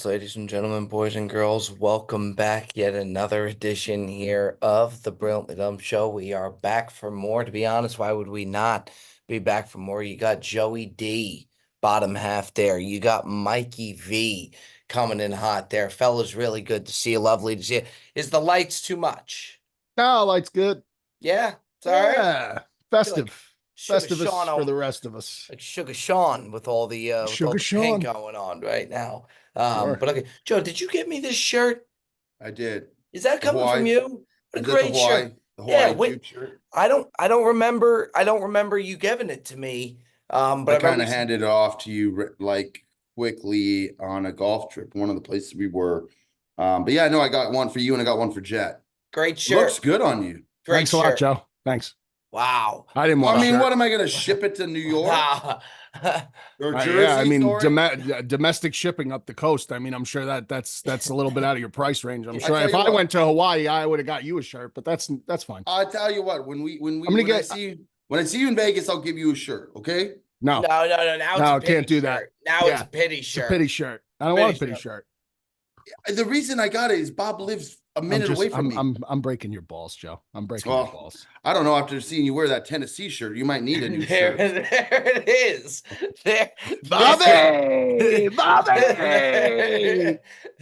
ladies and gentlemen, boys and girls. Welcome back. Yet another edition here of the Brilliantly Dumb Show. We are back for more. To be honest, why would we not be back for more? You got Joey D, bottom half there. You got Mikey V coming in hot there. Fellas, really good to see you. Lovely to see you. Is the lights too much? No, light's good. Yeah, it's all right. Yeah, festive. Sugar Festivus for Sean, the rest of us. like Sugar Sean with all Sugar the paint Sean. going on right now. Sure. But okay, Joe, did you get me this shirt? I did. Is that The coming from Hawaii. you? What a Is that great shirt. The Yeah, Hawaii wait, Duke shirt? I don't remember you giving it to me. But I I kind remember of handed it off to you like quickly on a golf trip, one of the places we were. But yeah, no, I got one for you and I got one for Jet. great shirt. Looks good on you. Great Thanks a lot, shirt. Joe. Thanks. Wow. I didn't want I mean, shirt. what am I going to ship it to New York or Jersey? Yeah, I mean, store? domestic shipping up the coast. I mean, I'm sure that's a little bit out of your price range. I'm I sure tell if you I what. went to Hawaii, I would have got you a shirt, but that's fine. I'll tell you what, when I see you in Vegas, I'll give you a shirt, okay? No, No. Now it's No, a pity can't do that. shirt. Now it's Yeah, a pity it's shirt. a pity shirt. I don't Pity want a pity shirt. shirt. The reason I got it is Bob lives a minute away from me. I'm breaking your balls, Joe. I'm breaking Oh. your balls. I don't know. After seeing you wear that Tennessee shirt, you might need a new There, shirt. there it is. There, Bobby! Bobby!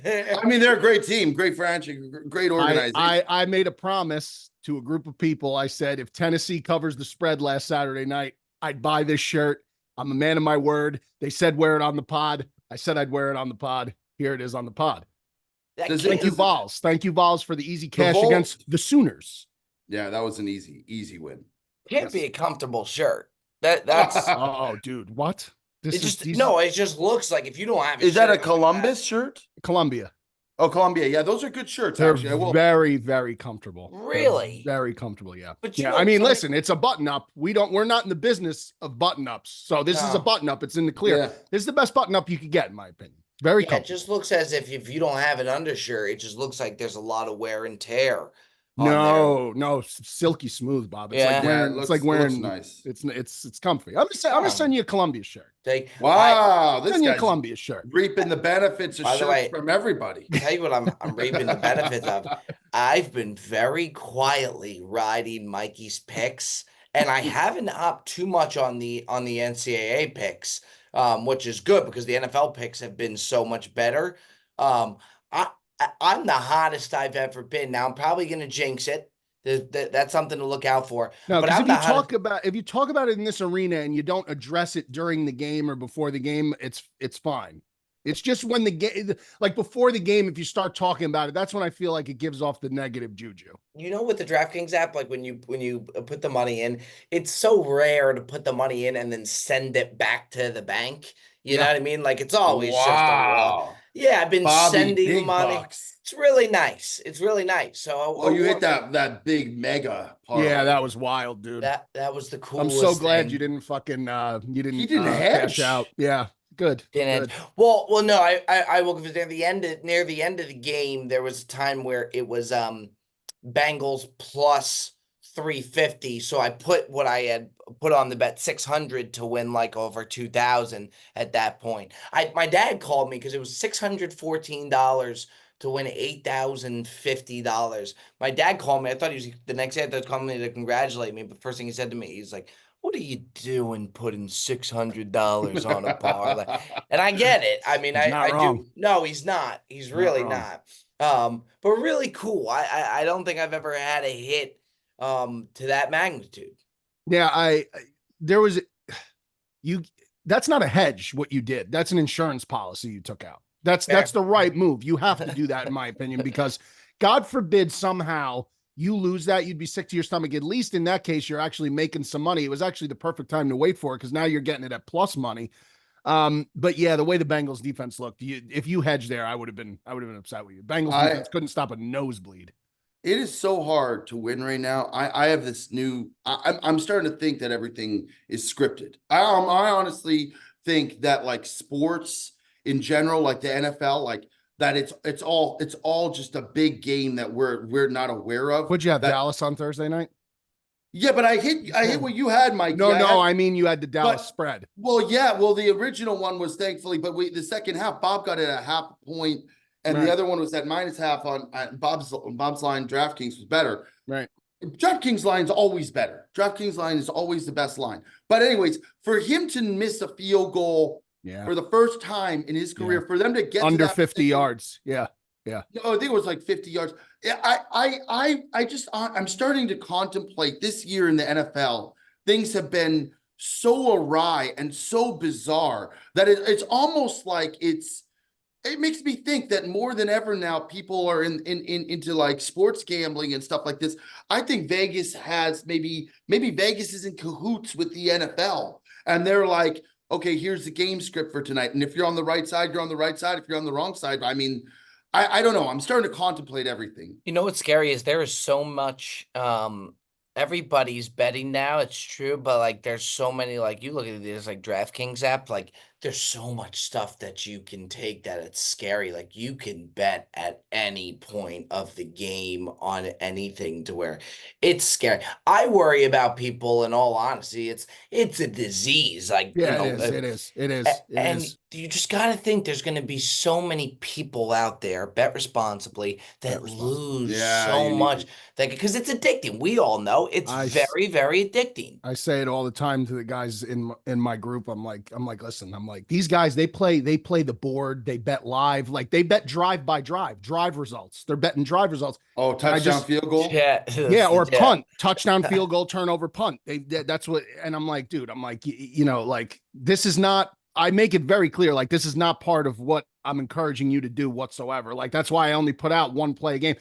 I mean, they're a great team, great franchise, great organization. I made a promise to a group of people. I said, if Tennessee covers the spread last Saturday night, I'd buy this shirt. I'm a man of my word. They said wear it on the pod. I said I'd wear it on the pod. Here it is on the pod. Thank you, Vols. Thank you, Vols, for the easy cash against the Sooners. Yeah, that was an easy win. Can't be a comfortable shirt. That's Oh, dude, what? it just looks like if you don't have a Is that a shirt like Columbus shirt? Columbia. Oh, Columbia. Yeah, those are good shirts. They're Actually, very, very comfortable. Really? They're very comfortable. Yeah. But yeah. you know, I mean, something- listen, it's a button up. We're not in the business of button ups. So this is a No. button up. It's in the clear. Yeah. This is the best button up you could get, in my opinion. Very Yeah, it comfortable. just looks as if you don't have an undershirt, it just looks like there's a lot of wear and tear. on No, silky smooth, Bob. It's Yeah. like wearing. it looks, it's like it wearing. looks nice. It's comfy. I'm gonna send you a Columbia shirt. there. Wow, this Send you a guy's Columbia shirt. reaping the benefits of By the shirts way- from everybody. Tell you what I'm reaping the benefits of. I've been very quietly riding Mikey's picks, and I haven't upped too much on the NCAA picks, which is good because the NFL picks have been so much better. I'm the hottest I've ever been. Now I'm probably going to jinx it. That's something to look out for. No, but because I'm if you talk about it in this arena and you don't address it during the game or before the game, it's fine. It's just when the game, like before the game, if you start talking about it, that's when I feel like it gives off the negative juju. You know, with the DraftKings app, like when you put the money in, it's so rare to put the money in and then send it back to the bank. You know what I mean? Like it's always just a Wow. Yeah, I've been Bobby, sending big money. bucks. It's really nice. It's really nice. So Oh, you hit that big mega parlay. Yeah, that was wild, dude. that was the I'm coolest. so glad thing. you didn't fucking He didn't hedge. cash out. Yeah, good. Didn't. Good. Well, no, I will give it near the end of the game, there was a time where it was Bengals plus 350. So I put what I had put on the bet 600 to win like over 2,000 at that point. My dad called me because it was $614 to win $8,050. My dad called me. I thought he was the next day. I thought he was calling me to congratulate me. But first thing he said to me, he's like, "What are you doing putting $600 on a parlay?" And I get it. I mean, He's not I wrong. do. No, he's not. He's really wrong. not. But really cool. I don't think I've ever had a hit to that magnitude. Yeah, there was that's not a hedge what you did. That's an insurance policy you took out. That's the right move. You have to do that in my opinion, because God forbid somehow you lose that, you'd be sick to your stomach. At least in that case, you're actually making some money. It was actually the perfect time to wait for it because now you're getting it at plus money. But yeah, the way the Bengals defense looked, if you hedged there, I would have been upset with you. Bengals defense couldn't stop a nosebleed. It is so hard to win right now. I have this new. I'm starting to think that everything is scripted. I honestly think that like sports in general, like the NFL, like that it's all just a big game that we're not aware of. Would you have that, Dallas on Thursday night? Yeah, but I hit what you had, Mikey. No, I mean you had the Dallas spread. Well, yeah, well, the original one was thankfully, but the second half, Bob got it at half a point, and the other one was at minus half on Bob's line. DraftKings was better. Right. DraftKings line is always better. DraftKings line is always the best line. But anyways, for him to miss a field goal for the first time in his career, for them to get under to that 50 yards. Yeah. No, I think it was like 50 yards. Yeah, I'm starting to contemplate this year in the NFL. Things have been so awry and so bizarre that it's almost like it makes me think that more than ever now people are into like sports gambling and stuff like this. I think Vegas has maybe Vegas is in cahoots with the NFL, and they're like, okay, here's the game script for tonight, and if you're on the right side, you're on the right side. If you're on the wrong side, I mean, I don't know. I'm starting to contemplate everything. You know what's scary is there is so much everybody's betting now, it's true, but like there's so many, like you look at this like DraftKings app, like there's so much stuff that you can take that it's scary. Like you can bet at any point of the game on anything to where it's scary. I worry about people in all honesty. It's a disease. Like it is. And you just got to think there's going to be so many people out there, bet responsibly, that lose so much. Because it's addicting. We all know it's very, very addicting. I say it all the time to the guys in my group. I'm like, listen, these guys, they play the board, they bet live, like they bet drive results. They're betting drive results. Oh, touchdown, field goal. Yeah, or punt, touchdown, field goal, turnover, punt. That's what. And I'm like, dude, like this is not. I make it very clear, like this is not part of what I'm encouraging you to do whatsoever. Like that's why I only put out one play a game.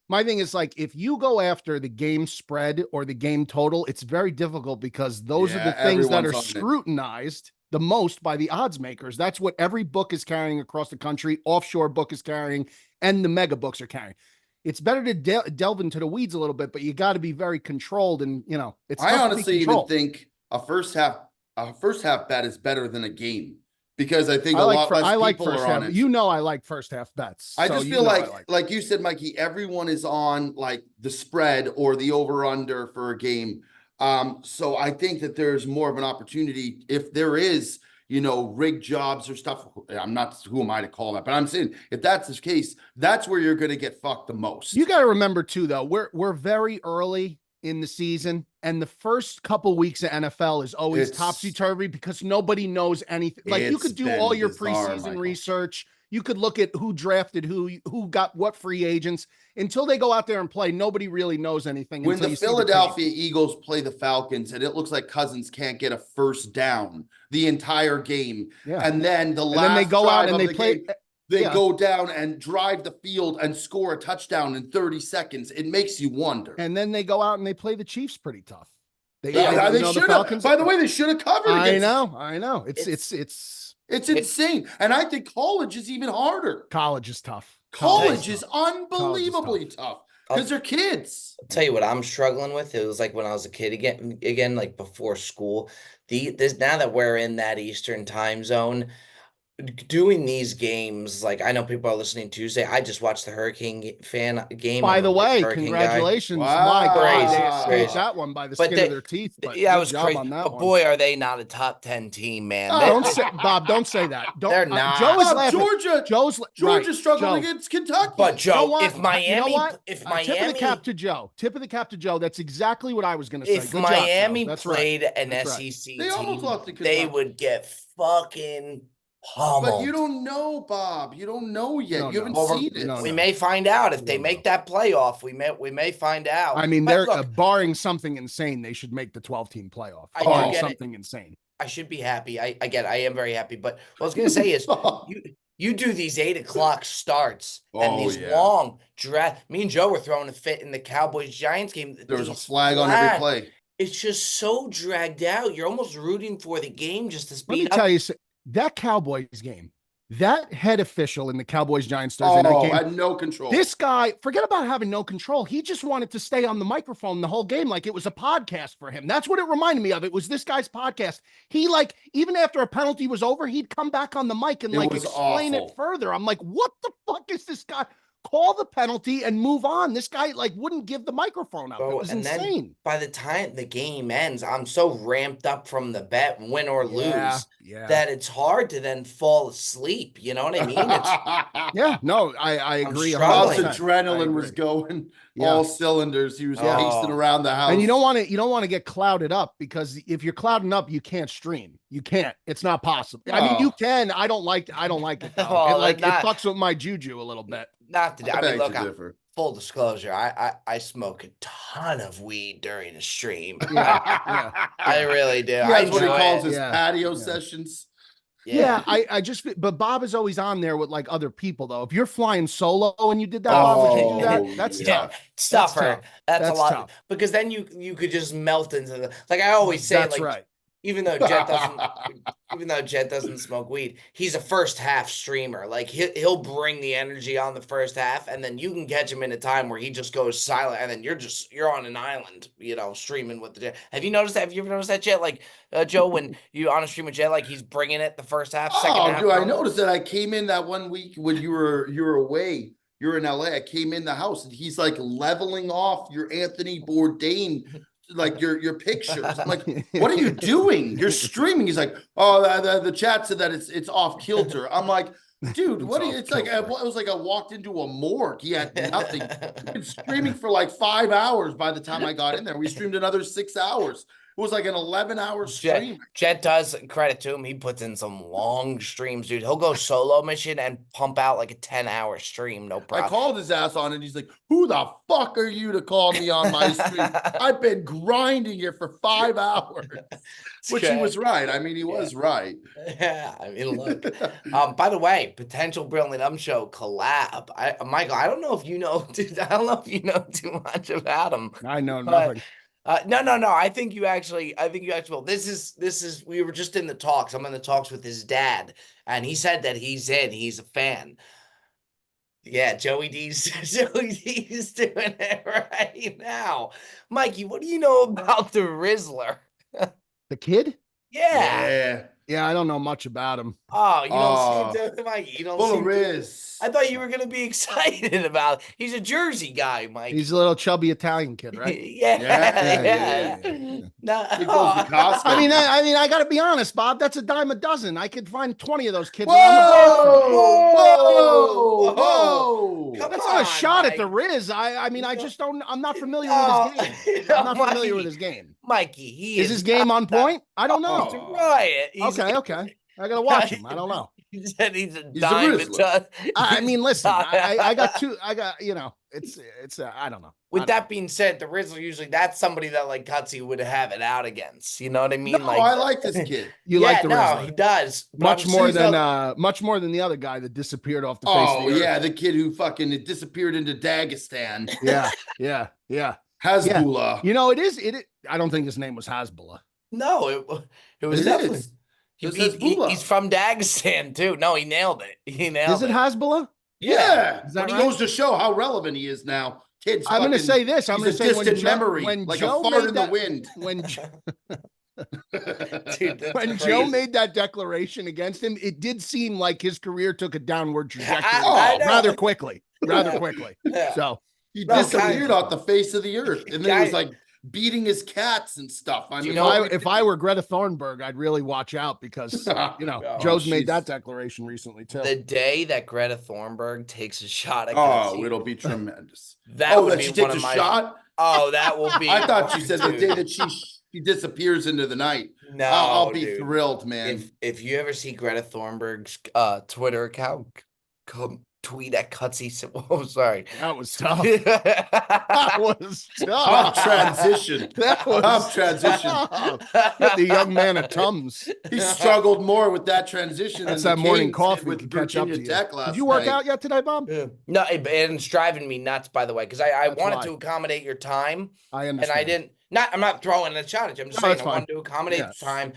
My thing is like, if you go after the game spread or the game total, it's very difficult because those are the things that are scrutinized the most by the odds makers. That's what every book is carrying across the country. Offshore book is carrying, and the mega books are carrying. It's better to delve into the weeds a little bit, but you got to be very controlled. And it's. I honestly even think a first half bet is better than a game. Because I think a lot less people are on it. I like first half bets. I just feel like you said, Mikey, everyone is on like the spread or the over under for a game. So I think that there's more of an opportunity if there is, rig jobs or stuff. Who am I to call that? But I'm saying if that's the case, that's where you're going to get fucked the most. You got to remember too, though, we're very early in the season, and the first couple weeks of NFL is always topsy-turvy because nobody knows anything. Like you could do all your preseason research. You could look at who drafted who got what free agents. Until they go out there and play, nobody really knows anything. When the Philadelphia Eagles play the Falcons and it looks like Cousins can't get a first down the entire game. Yeah. And then they go out and they play. They go down and drive the field and score a touchdown in 30 seconds. It makes you wonder. And then they go out and they play the Chiefs pretty tough. They should have. By the way, they should have covered. I know. It's insane. And I think college is even harder. College is tough. College is unbelievably tough because they're kids. I'll tell you what I'm struggling with. It was like when I was a kid again, like before school. Now that we're in that Eastern time zone, doing these games, like I know people are listening Tuesday. I just watched the Hurricane fan game. By the way, congratulations! Wow. My God, they escaped that one by the skin of their teeth. But yeah, it was crazy. But boy, are they not a top 10 team, man? Don't say, Bob. Don't say that. They're not. Georgia's struggling against Kentucky. But Joe, if Miami, tip of the cap to Joe. Tip of the cap to Joe. That's exactly what I was going to say. If Miami played an SEC team, they would get fucking pummeled. But you don't know, Bob. You don't know yet. You haven't seen it. We may find out if they make that playoff. We may find out. I mean, they're barring something insane, they should make the 12-team playoff. Barring something insane. I should be happy. I am very happy. But what I was going to say is, you do these 8:00 starts and these long draft. Me and Joe were throwing a fit in the Cowboys-Giants game. There was a flag on every play. It's just so dragged out. You're almost rooting for the game just to speed up. Let me tell you, that Cowboys game, that head official in the Cowboys-Giants Thursday night game had no control. This guy, forget about having no control. He just wanted to stay on the microphone the whole game like it was a podcast for him. That's what it reminded me of. It was this guy's podcast. He even after a penalty was over, he'd come back on the mic and explain it further. I'm like, what the fuck is this guy? call the penalty and move on. This guy like wouldn't give the microphone up. It Bro, was and then insane. by the time the game ends, I'm so ramped up from the bet, win or Yeah, lose, yeah. that it's hard to then fall asleep. You know what I mean? It's Yeah, no, I I'm agree. struggling. Bob's 100%. I adrenaline was agree. going Yeah. all cylinders. He was Oh. pacing around the house. And you don't want to get clouded up, because if you're clouding up, you can't stream. You can't. It's not possible. I mean, you No. can. I don't like it though. Well, it not- fucks with my juju a little bit. not to. I I mean, beg look, to differ. full disclosure, I smoke a ton of weed during the stream. Yeah. I really do. He I has what he enjoy calls it. his Yeah. patio Yeah. sessions. Yeah, I just, but Bob is always on there with like other people though. If you're flying solo and you did that, Bob, would you do that? Oh, That's yeah. tough. Stuffer. That's tough. That's a That's lot tough. because then you could just melt into the, like I always say, That's like right. even though Jet doesn't smoke weed, he's a first half streamer. Like he'll bring the energy on the first half, and then you can catch him in a time where he just goes silent, and then you're on an island, streaming with the Jet. Have you noticed that? Have you ever noticed that, Jet? Like Joe, when you on a stream with Jet, like he's bringing it the first half, second half. Dude, I noticed that. I came in that one week when you were away. You're in LA. I came in the house and he's like leveling off your Anthony Bourdain, like your pictures. I'm like, what are you doing? You're streaming. He's like, oh, the chat said that it's off kilter. I'm like, dude, what are you? It's like it was like I walked into a morgue. He had nothing. He'd been streaming for like 5 hours by the time I got in there. We streamed another 6 hours. It was like an 11-hour stream. Jet does, credit to him. He puts in some long streams, dude. He'll go solo mission and pump out like a 10-hour stream. No problem. I called his ass on it. And he's like, who the fuck are you to call me on my stream? I've been grinding here for 5 hours. Which he was right. I mean, he was right. Yeah. I mean, look. By the way, potential Brilliant Dumb Show collab. Michael, I don't know if you know, dude. I don't know if you know too much about him. I know nothing. No. I think you actually will. This is, we were just in the talks. I'm in the talks with his dad, and he said that he's a fan. Yeah, Joey D's doing it right now. Mikey, what do you know about the Rizzler? The kid? Yeah. Yeah, I don't know much about him. Oh, you don't see it, Mikey. You don't Full see of Riz. I thought you were gonna be excited about it. He's a Jersey guy, Mike. He's a little chubby Italian kid, right? Yeah. No. He goes to Costco. I mean, I got to be honest, Bob. That's a dime a dozen. I could find 20 of those kids. Whoa! Come That's not a shot Mike. at the Riz. I mean, I just don't. I'm not familiar with his game. I'm not familiar with his game. Mikey, he Is his game on point? I don't know. He's a riot. Okay. I gotta watch him. I don't know. He said he's a He's a dime a Rizzler. dozen. I mean, listen. I got two. I got it's. I don't know. With that being said, the Rizzler usually that's somebody that like Cutsy would have it out against. You know what I mean? No, I like this kid. You like the no, Rizzler he does. But much I'm more saying than much more than the other guy that disappeared off the face of Oh the earth. yeah, the kid who fucking disappeared into Dagestan. Yeah. Hezbollah. You know, it is. I don't think his name was Hasbullah. No, it was It definitely. is. It says He's Hezbollah. from Dagestan too. No, he nailed it. He nailed Is it Hasbullah? Yeah. Is that But he right? goes to show how relevant he is now. Kids. I'm going to fucking- say this. I'm he's going to a say distant memory, when like Joe a fart made in that, the wind. when Dude, that's when crazy. Joe made that declaration against him, it did seem like his career took a downward trajectory I know. rather quickly. Yeah. So He Bro, disappeared off the face of the earth, and then he Guy- was like beating his cats and stuff. I mean, if I were Greta Thunberg, I'd really watch out because Oh, Joe's made she's- that declaration recently too. The day that Greta Thunberg takes a shot at oh, Cutsy, it'll be tremendous. that Oh, would that be she one takes of a my. shot. Oh, that will be. I thought you said the Dude. day that she disappears into the night. No, I'll be dude. thrilled, man. If you ever see Greta Thunberg's Twitter account, come tweet at Cutsy. Oh, sorry. That was tough. That was Tough tough. transition. That was Tough transition. tough. Get the young man of Tums. He struggled more with that transition. That's than that the morning Kings coffee did with can catch up to Virginia you. Tech last Did you work night. out yet today, Bob? No, and it's driving me nuts, by the way, because I That's wanted why. to accommodate your time, I and understand. I didn't. I'm not throwing a shot at you. I'm just No, saying that's I fine. wanted to accommodate Yeah. the time.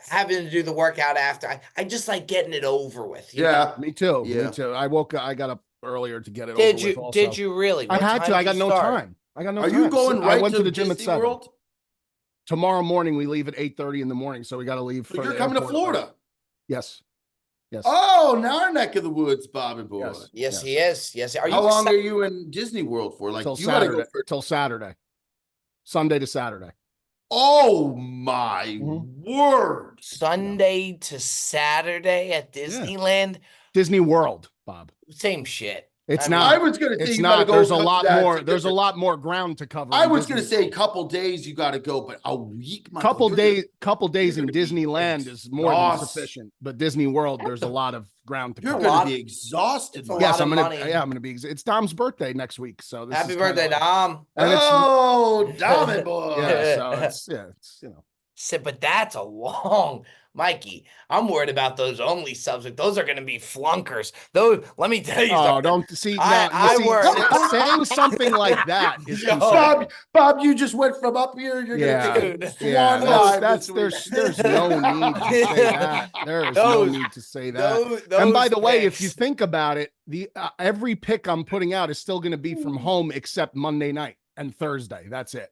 Having to do the workout after, I just like getting it over with. You know? Yeah. Me too. Yeah. Me too. I got up earlier to get it Did over you? with also. Did you really? I What had time to. I did got you no start? time. I got no Are time. you going I right went to to the gym at Disney 7. World? Tomorrow morning we leave at 8:30 in the morning, so we got to leave. So for you're the coming to airport. Florida. Yes. Yes. Oh, now our neck of the woods, Bobby boy. Yes. Yes, he is. Yes. Are How you long are you in Disney World for? Like, Till you gotta go Saturday. for. Till Saturday. Sunday to Saturday. Oh my word! Sunday to Saturday at Disneyland? Disney World, Bob. Same shit. It's I mean, not. I was gonna say It's you gotta not. go. There's a to lot that. more. There's a lot more ground to cover. I in was Disney gonna say a World. couple days you gotta go, but a week, Michael, Couple days you're in gonna be Disneyland is more than exhausted. sufficient. But Disney World, there's a lot of ground to You're cover. gonna be exhausted. It's a Michael. lot Yes, of I'm gonna. money. Yeah, I'm gonna be. It's Dom's birthday next week, so this Happy is kinda birthday, like- Dom. And it's Oh, damn it, boy! yeah, so it's But that's a long, Mikey. I'm worried about those only subs. Those are going to be flunkers. Those, let me tell you Oh, something. don't see. I worry. saying something like that is Yo. concerning. Bob, you just went from up here. You're Yeah, gonna take a yeah. swan dive That's this there's week. no need to say that. There is no Those- need to say that. Those And by the way, if you picks. think about it, the every pick I'm putting out is still going to be from home except Monday night and Thursday. That's it.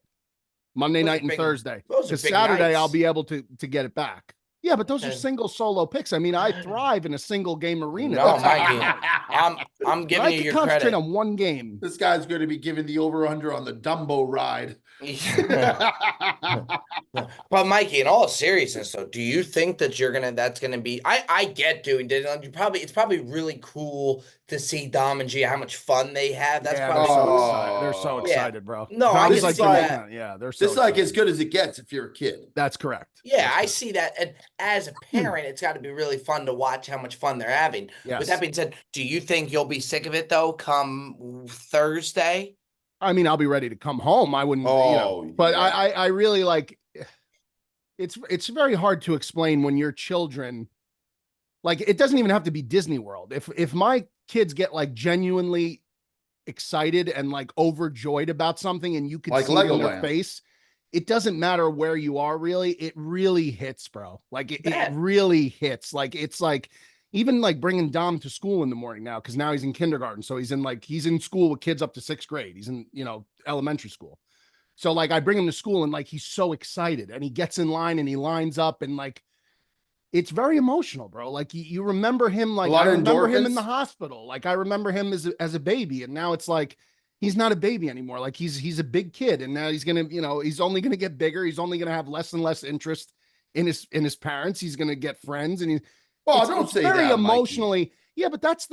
Monday Those night are and big- Thursday. those are Because big Saturday nights. I'll be able to get it back. Yeah, but those are Okay. single solo picks. I mean, I thrive in a single game arena. No, That's Mikey. I'm giving I you can your concentrate credit. on one game. This guy's going to be giving the over/under on the Dumbo ride. But Mikey, in all seriousness, though, do you think that that's gonna be? I get doing Disneyland. It's probably really cool to see Dom and Gia how much fun they have. That's Yeah, probably they're so Oh. excited, bro. No, I Dom's can like see the that. man. Yeah, they're so This is like excited. as good as it gets if you're a kid. That's correct. Yeah, That's I correct. see that. And as a parent, it's got to be really fun to watch how much fun they're having. Yes. With that being said, do you think you'll be sick of it though come Thursday? I mean, I'll be ready to come home. I wouldn't, Oh, but yeah. I really like. It's very hard to explain when your children, like, it doesn't even have to be Disney World. If my kids get like genuinely excited and like overjoyed about something, and you can Like see it in their Legoland. face, it doesn't matter where you are. Really, it really hits, bro. Like it Bet. really hits. Like it's like. Even like bringing Dom to school in the morning now, because now he's in kindergarten. So he's in school with kids up to 6th grade. He's in, elementary school. So like I bring him to school and like he's so excited and he gets in line and he lines up and like it's very emotional, bro. Like you remember him, like lot I of remember him in endorphins? the hospital. Like I remember him as a baby, and now it's like he's not a baby anymore. Like he's a big kid, and now he's gonna, he's only gonna get bigger. He's only gonna have less and less interest in his parents. He's gonna get friends, and Oh, it's, don't it's say very that, Mikey. emotionally. Yeah, but that's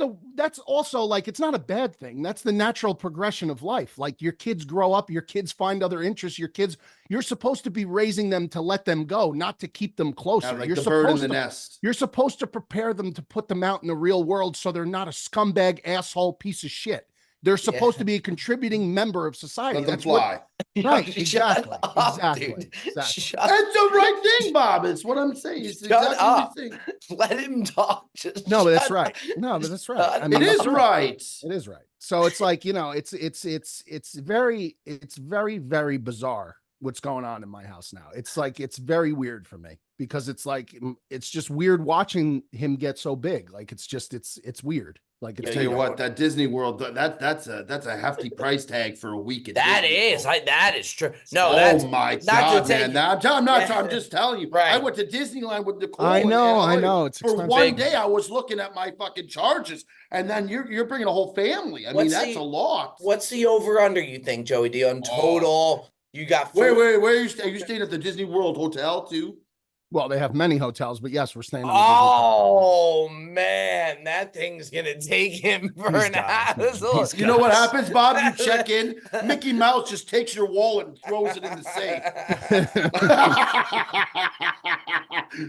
also like, it's not a bad thing. That's the natural progression of life. Like your kids grow up, your kids find other interests, you're supposed to be raising them to let them go, not to keep them closer. Yeah, like You're the bird in supposed the to, nest. you're supposed to prepare them to put them out in the real world so they're not a scumbag asshole piece of shit. They're supposed to be a contributing member of society. Let them That's what, fly. right. Shut Exactly. up, Exactly. dude. Exactly. Shut That's the right thing, Bob. It's what I'm saying. It's Shut exactly up. what I'm saying. Let him talk. Just No, but that's shut right. up. No, but that's right. Shut I mean, It that's is right. It is right. So it's like, it's very, very bizarre what's going on in my house now. It's like, it's very weird for me because it's like, it's just weird watching him get so big. Like, it's just, it's weird. Like, it's Tell you what, that Disney World, that's a hefty price tag for a week. At That Disney is, World. that is true. No, that's Oh my not to God, take- man! Now, I'm just telling you. Right. I went to Disneyland with Nicole. I in know, LA. it's For expensive. one day, I was looking at my fucking charges, and then you're bringing a whole family. I mean, What's that's the- a lot. What's the over under you think, Joey D? On total, you got Wait, four- where are you staying? Are you staying at the Disney World Hotel too? Well, they have many hotels, but yes, we're staying on Oh man, that thing's gonna take him for These an guys, man. asshole. These You know what Yes. happens, Bob? You check in. Mickey Mouse just takes your wallet and throws it in the safe.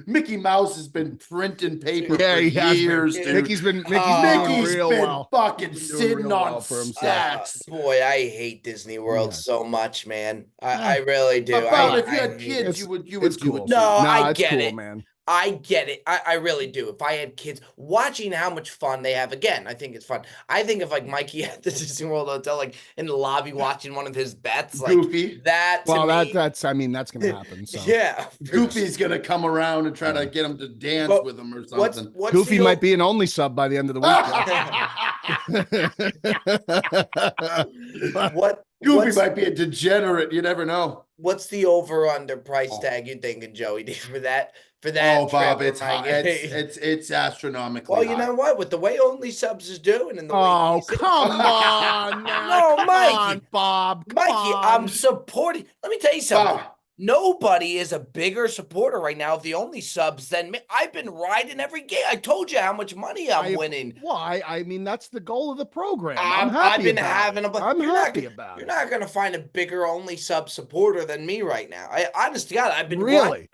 Mickey Mouse has been printing paper Yeah, for he has been. years, dude. Mickey's been doing Mickey's real been well. fucking He's doing sitting real on well for himself. stacks. Boy, I hate Disney World Yes. so much, man. I really do. But Bob, if you I had hate kids, It's- you would it's do cool. it. No, too. I it's get cool, it. man. I get it. I really do. If I had kids, watching how much fun they have, again, I think it's fun. I think if like Mikey at the Disney World Hotel, like in the lobby watching one of his bets, like Goofy. that to Well, me, that's that's gonna happen. So yeah. Goofy's gonna come around and try to get him to dance But with him or What's something. Goofy the might be an only sub by the end of the week. what Goofy might be a degenerate. You never know. What's the over under price tag you thinking, Joey, for that Oh, trip? Bob, Or it's high. Mikey? It's astronomically Well, you high. know what? With the way Only Subs is doing and the way Oh, he's come on now. no, Come on, Mikey. Bob. Come Mikey, I'm on. supporting. Let me tell you something. Bob, Nobody is a bigger supporter right now of the Only Subs than me. I've been riding every game. I told you how much money I'm winning. Why? I mean, that's the goal of the program. I'm I've happy been about having it. a. I'm You're happy not. about You're it. not gonna find a bigger Only Sub supporter than me right now. Honest to God, I've been Really,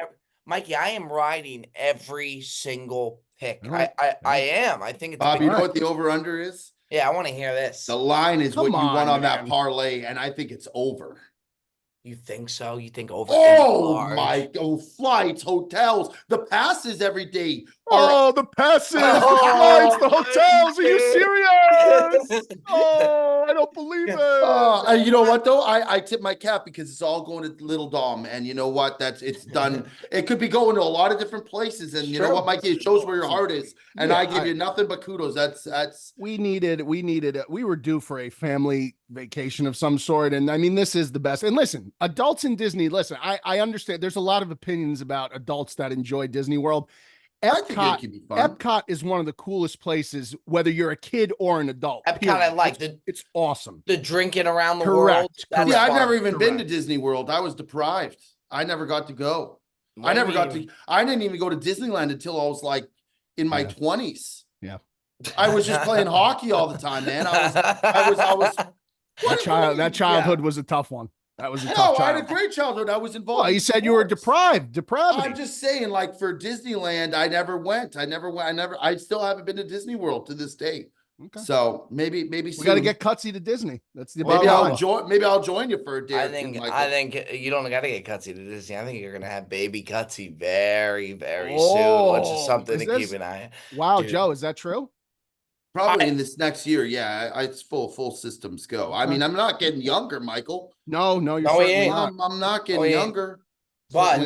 Mikey. I am riding every single pick. all right. I am. I think it's Bob, big. you know what the over under is? Yeah, I want to hear this. The line is Come what you won on, on that man. parlay, and I think it's over. You think so? You think over? Oh large? my! Oh, flights, hotels, the passes every day Oh, the passes, the Oh, flights, the hotels. Are you serious? Oh, I don't believe it. And you know what though? I tip my cap because it's all going to Little Dom, and you know what? It's done. It could be going to a lot of different places, and you know what, Mikey? It shows where your heart is, and Yeah, I give you nothing but kudos. That's we were due for a family vacation of some sort, and I mean, this is the best. And listen, adults in Disney. Listen, I understand. There's a lot of opinions about adults that enjoy Disney World. I think it could be fun. Epcot is one of the coolest places, whether you're a kid or an adult. Epcot, period. I like it's awesome. the drinking around the Correct. world. That's Yeah, I've fun. never even been to Disney World. I was deprived. I never got to go. I didn't even go to Disneyland until I was like in my 20s. Yeah. I was just playing hockey all the time, man. I was That childhood was a tough one. That was a tough No, I childhood. had a great childhood. I was involved. Well, you said you were deprived. I'm just saying, like for Disneyland, I never went. I still haven't been to Disney World to this day. Okay. So maybe we soon. got to get Cutsy to Disney. That's the maybe I'll join you for a day. I think you don't got to get Cutsy to Disney. I think you're gonna have baby Cutsy very, very soon, which is something to keep an eye on. Wow, Dude. Joe, is that true? Probably in this next year. Yeah, it's full systems go. I mean, I'm not getting younger, Michael. No, you're certainly not. I'm not getting younger. But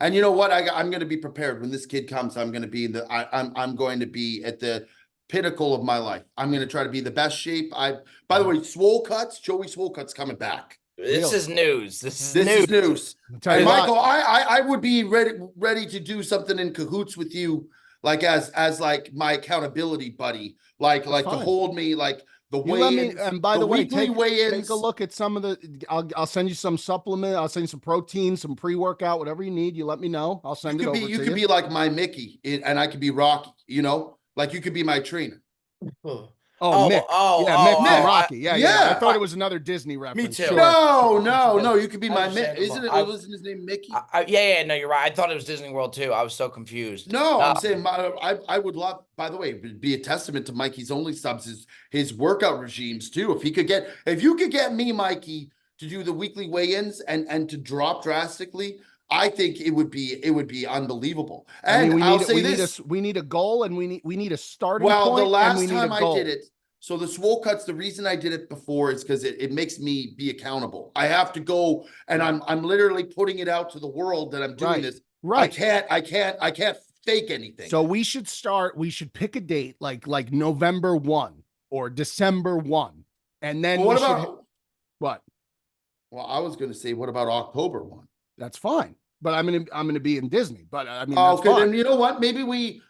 and you know what? I'm going to be prepared when this kid comes. I'm going to be I'm going to be at the pinnacle of my life. I'm going to try to be the best shape. By the way, Joey Swole Cuts coming back. This is news. This is news. And Michael, what. I would be ready to do something in cahoots with you, like as like my accountability buddy, like to hold me, like the weigh-ins. And by the way, take weigh-ins. a look at some of the. I'll send you some supplement. I'll send you some protein, some pre-workout, whatever you need. You let me know. I'll send it over to you. You could be like my Mickey, and I could be Rocky. You know, like you could be my trainer. Mick. Mick, Rocky. Yeah. I thought it was another Disney reference. Me too. Sure. No. You could be my Mick. Wasn't his name Mickey? No, you're right. I thought it was Disney World too. I was so confused. No, I'm saying I would love. By the way, it'd be a testament to Mikey's Only Subs his workout regimes too. If you could get me, Mikey, to do the weekly weigh-ins and to drop drastically, I think it would be unbelievable. And we need a goal, and we need a starting point. Well, the last time I did it, so the Swole Cuts, the reason I did it before is because it makes me be accountable. I have to go, and I'm literally putting it out to the world that I'm doing this. Right. I can't fake anything. So we should pick a date like November 1 or December 1. And then what? Well, I was going to say, what about October 1? That's fine. But I'm gonna be in Disney. But I mean, okay. Then you know what? Maybe we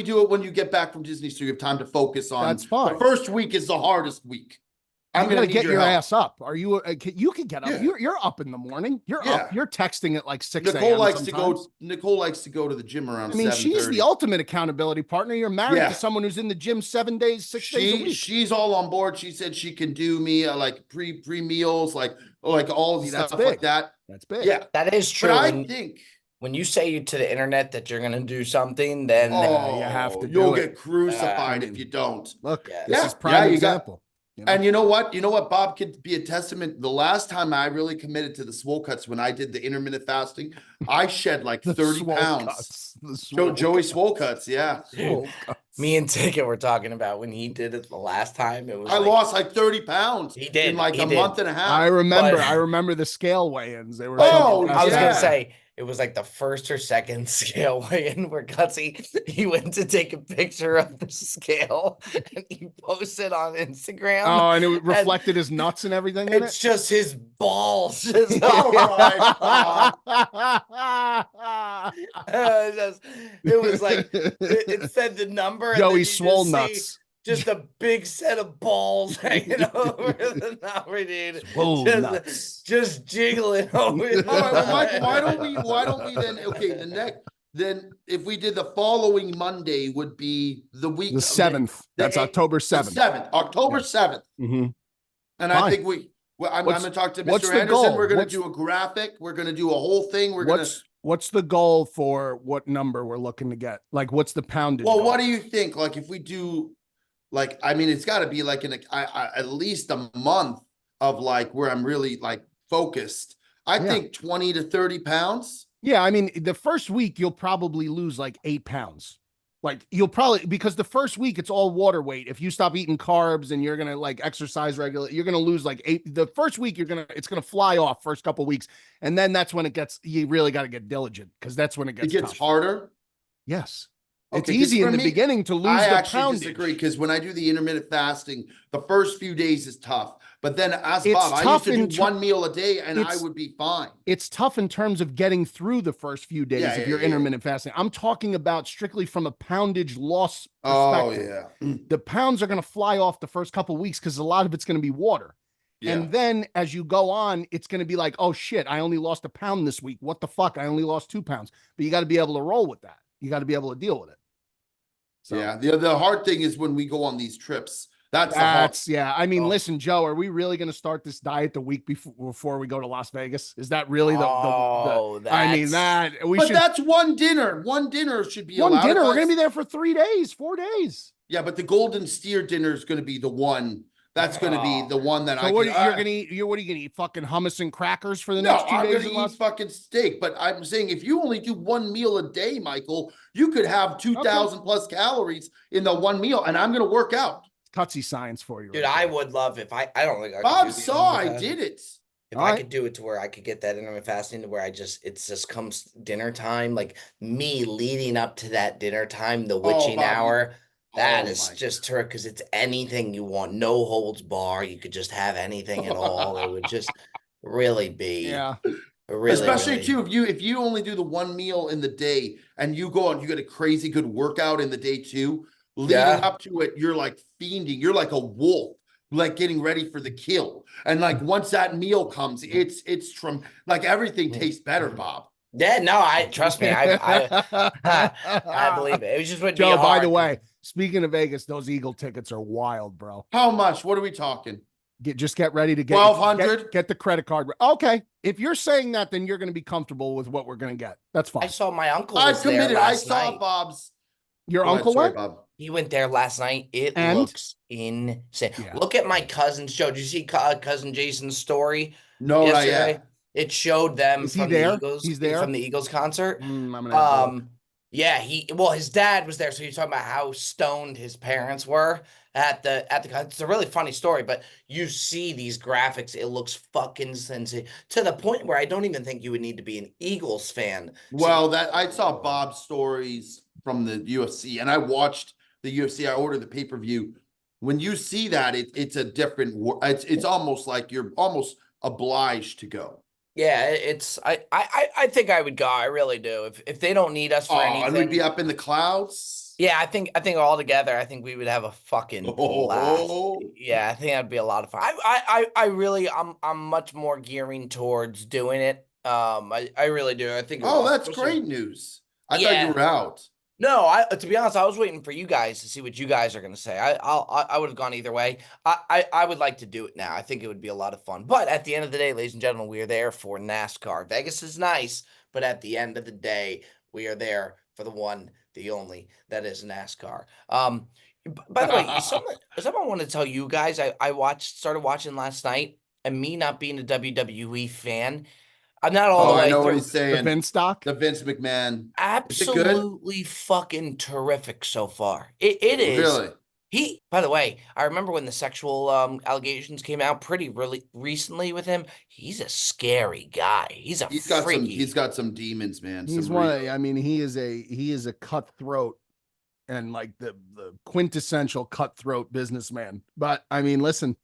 do it when you get back from Disney, so you have time to focus on. That's fine. The first week is the hardest week. I'm gonna get your ass up. Are you? You can get up. Yeah. You're up in the morning. You're up. You're texting at like 6 a.m. Nicole likes to go to the gym around. I mean, she's the ultimate accountability partner. You're married to someone who's in the gym 6 days a week. She's all on board. She said she can do me like pre meals, like all the stuff like that. That's big. Yeah, that is true. But I think when you say to the internet that you're going to do something, then you have to. You'll get crucified if you don't. Look, this is prime example. And you know what? Bob could be a testament. The last time I really committed to the Swole Cuts, when I did the intermittent fasting, I shed like 30 pounds. Joey Swole Cuts, yeah. Me and Ticket were talking about when he did it the last time. I lost like 30 pounds. He did in like a month and a half. I remember the scale weigh-ins. They were. I was gonna say it was like the first or second scale weigh-in where Gutsy, he went to take a picture of the scale and he posted on Instagram. Oh, and it And reflected his nuts and everything in it's it. just his balls. Just, Oh my God. it was like it said the number, and then Joey you swole just see nuts. just a big set of balls hanging over the number, dude. Swole nuts. Just jiggling over. All right, well, Michael, the why don't we then? Okay, then if we did the following Monday would be the week The 7th. That's October 7th. October 7th. Mm-hmm. And Fine. I think I'm going to talk to what's Mr. the Anderson. goal? We're going to do a graphic. We're going to do a whole thing. What's the goal for what number we're looking to get? Like, what's the poundage? Well, goal? what do you think? Like, if we do, like, I mean, it's got to be like at least a month of like where I'm really like focused. I think 20 to 30 pounds. Yeah, I mean, the first week you'll probably lose like 8 pounds. Like you'll probably, because the first week it's all water weight. If you stop eating carbs and you're gonna like exercise regularly, you're gonna lose like 8. The first week it's gonna fly off first couple weeks, and then that's when you really got to get diligent because that's when it gets tough. Harder. Yes. It's Okay, easy in the beginning to lose I the actually poundage. disagree because when I do the intermittent fasting, the first few days is tough. But then as It's Bob, I used tough to do one meal a day and I would be fine. It's tough in terms of getting through the first few days if you're intermittent fasting. I'm talking about strictly from a poundage loss perspective. Oh, yeah. The pounds are going to fly off the first couple of weeks because a lot of it's going to be water. Yeah. And then as you go on, it's going to be like, oh shit, I only lost a pound this week. What the fuck? I only lost 2 pounds. But you got to be able to roll with that. You got to be able to deal with it. So. Yeah. The hard thing is when we go on these trips. That's yeah. I mean, listen, Joe, are we really going to start this diet the week before we go to Las Vegas? Is that really I mean, that's one dinner. One dinner should be one allowed. Dinner. We're going to be there for 3 days, 4 days. Yeah, but the Golden Steer dinner is going to be the one. That's going to be the one that you're going to eat? What are you going to eat? Fucking hummus and crackers for the next 2 days? I'm going to eat fucking steak. But I'm saying if you only do one meal a day, Michael, you could have 2,000 plus calories in the one meal, and I'm going to work out. Cutsy science for you. Dude, I would love if I don't think I Bob saw I did it. If I could do it to where I could get that intermittent fasting to where it just comes dinner time, like me leading up to that dinner time, the witching hour. That is just terrific because it's anything you want, no holds bar. You could just have anything at all. It would just really be, especially too if you only do the one meal in the day and you go on, you get a crazy good workout in the day too. Leading up to it, you're like fiending. You're like a wolf, like getting ready for the kill. And like once that meal comes, it's from like everything tastes better, Bob. Yeah, no, trust me. I believe it. It was just what Joe. By the way, speaking of Vegas, those Eagle tickets are wild, bro. How much? What are we talking? Just get ready to get 1,200. Get the credit card. Okay, if you're saying that, then you're going to be comfortable with what we're going to get. That's fine. I saw my uncle. I committed. I saw Bob's. Your uncle went? Bob. He went there last night. It looks insane. Yeah. Look at my cousin's show. Did you see cousin Jason's story? No, yesterday? Not yet. It showed them from the Eagles. He's there from the Eagles concert. Yeah, his dad was there, so you're talking about how stoned his parents were at the concert. It's a really funny story, but you see these graphics, it looks fucking sensational to the point where I don't even think you would need to be an Eagles fan. Well, I saw Bob's stories from the UFC, and I watched the UFC. I ordered the pay-per-view. When you see that, it's a different. It's almost like you're almost obliged to go. Yeah, I think I would go. I really do. If they don't need us for anything, and we'd be up in the clouds. Yeah, I think all together, I think we would have a fucking blast. Yeah, I think that'd be a lot of fun. I really, I'm much more gearing towards doing it. I really do. I think. Oh, that's great news. I thought you were out. No, to be honest, I was waiting for you guys to see what you guys are going to say. I would have gone either way. I would like to do it now. I think it would be a lot of fun. But at the end of the day, ladies and gentlemen, we are there for NASCAR. Vegas is nice, but at the end of the day, we are there for the one, the only, that is NASCAR. By the way, someone want to tell you guys, I started watching last night, and me not being a WWE fan, I'm not all the way I know through. what he's saying. The Vince stock? The Vince McMahon. Absolutely fucking terrific so far. It is. Really? By the way, I remember when the sexual allegations came out pretty really recently with him. He's a scary guy. He's a He's freaky. got some demons, man. He's Some one. real. I mean, he is a cutthroat and like the quintessential cutthroat businessman. But I mean, listen,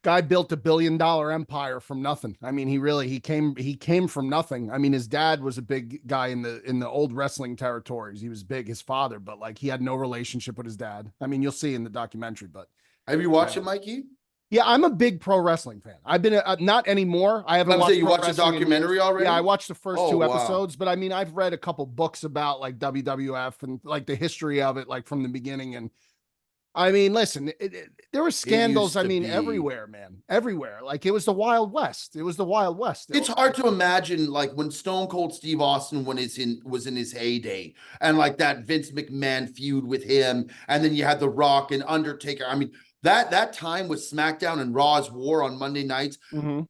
guy built $1 billion empire from nothing. I mean, he came from nothing. I mean, his dad was a big guy in the old wrestling territories. He was big, his father, but like he had no relationship with his dad. I mean, you'll see in the documentary, but Have you watched it, Mikey? yeah, I'm a big pro wrestling fan. I've been not anymore. I haven't watched. You pro watched the wrestling in documentary years. already? Yeah, I watched the first Oh, two wow. episodes, but I mean, I've read a couple books about like WWF and like the history of it, like from the beginning. And I mean, listen, there were scandals. I to mean, be. everywhere, man, everywhere. Like it was the Wild West. It was the Wild West. It's hard to imagine like when Stone Cold Steve Austin was in his heyday, and like that Vince McMahon feud with him, and then you had The Rock and Undertaker. I mean, that time with SmackDown and Raw's War on Monday nights, Mhm.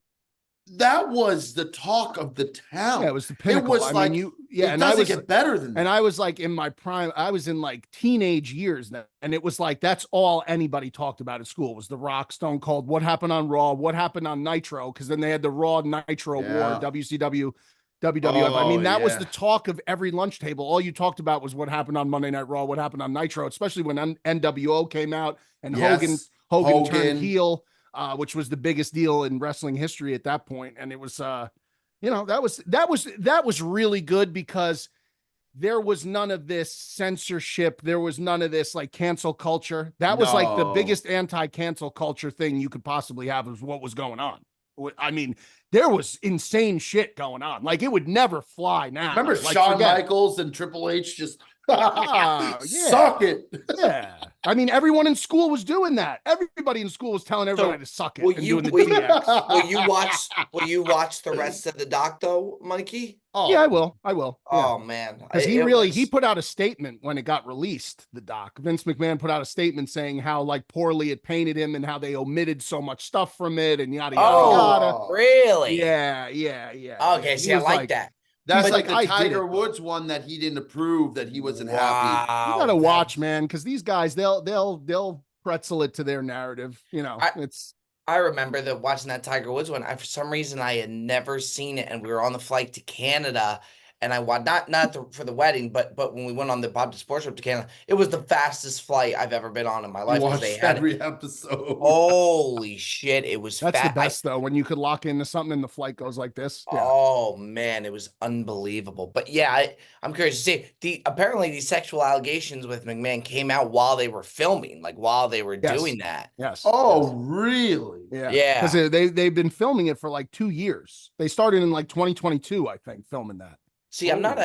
that was the talk of the town. Yeah, it was the pinnacle. It was like, yeah, it and doesn't get better than that. And I was like in my prime, I was in like teenage years then. And it was like, that's all anybody talked about at school was The Rock, Stone Cold, what happened on Raw, what happened on Nitro. Cause then they had the Raw Nitro War, WCW, WWF. I mean, that was the talk of every lunch table. All you talked about was what happened on Monday Night Raw, what happened on Nitro, especially when NWO came out and Hogan turned heel, which was the biggest deal in wrestling history at that point. And it was, that was really good because there was none of this censorship. There was none of this like cancel culture. That was like the biggest anti-cancel culture thing you could possibly have was what was going on. I mean, there was insane shit going on. Like it would never fly now. Remember like, Shawn Michaels and Triple H just suck it. Yeah. I mean, everyone in school was doing that. Everybody in school was telling everybody to suck it and doing the DX. Will you watch the rest of the doc though, Mikey? Oh yeah, I will. Yeah. Oh man. Because he put out a statement when it got released, the doc. Vince McMahon put out a statement saying how like poorly it painted him and how they omitted so much stuff from it and yada yada. Really? Yeah. Okay, see, I like that. That's like the Tiger Woods one that he didn't approve, that he wasn't happy. You gotta watch, man, because these guys they'll pretzel it to their narrative. You know, I remember watching that Tiger Woods one. For some reason I had never seen it, and we were on the flight to Canada. And I want not for the wedding, but when we went on the Bob to Sports trip to Canada, it was the fastest flight I've ever been on in my life. Watched every episode. Holy shit, it was that's the best though, when you could lock into something and the flight goes like this. Yeah. Oh man, it was unbelievable. But yeah, I'm curious to see apparently these sexual allegations with McMahon came out while they were filming, like while they were doing that. Yes. Oh, really? Yeah. Because they've been filming it for like 2 years. They started in like 2022, I think, filming that. See, I'm not,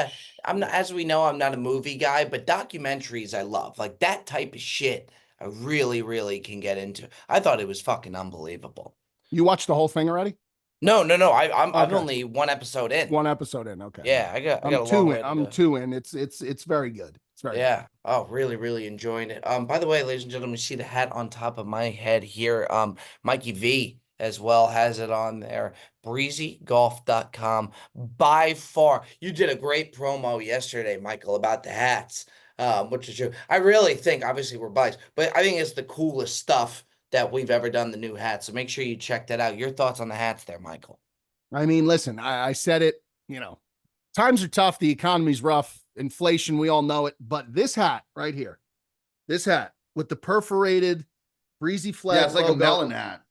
as we know, I'm not a movie guy, but documentaries I love. Like that type of shit, I really, really can get into. I thought it was fucking unbelievable. You watched the whole thing already? No. I'm only one episode in. One episode in, okay. Yeah, I'm 2 in. I'm 2 in. It's very good. It's very good. Oh, really, really enjoying it. By the way, ladies and gentlemen, you see the hat on top of my head here. Mikey V as well has it on there. breezygolf.com. By far, you did a great promo yesterday, Michael, about the hats, which is true. I really think, obviously we're biased, but I think it's the coolest stuff that we've ever done, the new hats. So make sure you check that out. Your thoughts on the hats there, Michael? I mean, listen, I said it, times are tough. The economy's rough. Inflation, we all know it. But this hat right here, this hat with the perforated Breezy flag. Yeah, it's like a melon hat.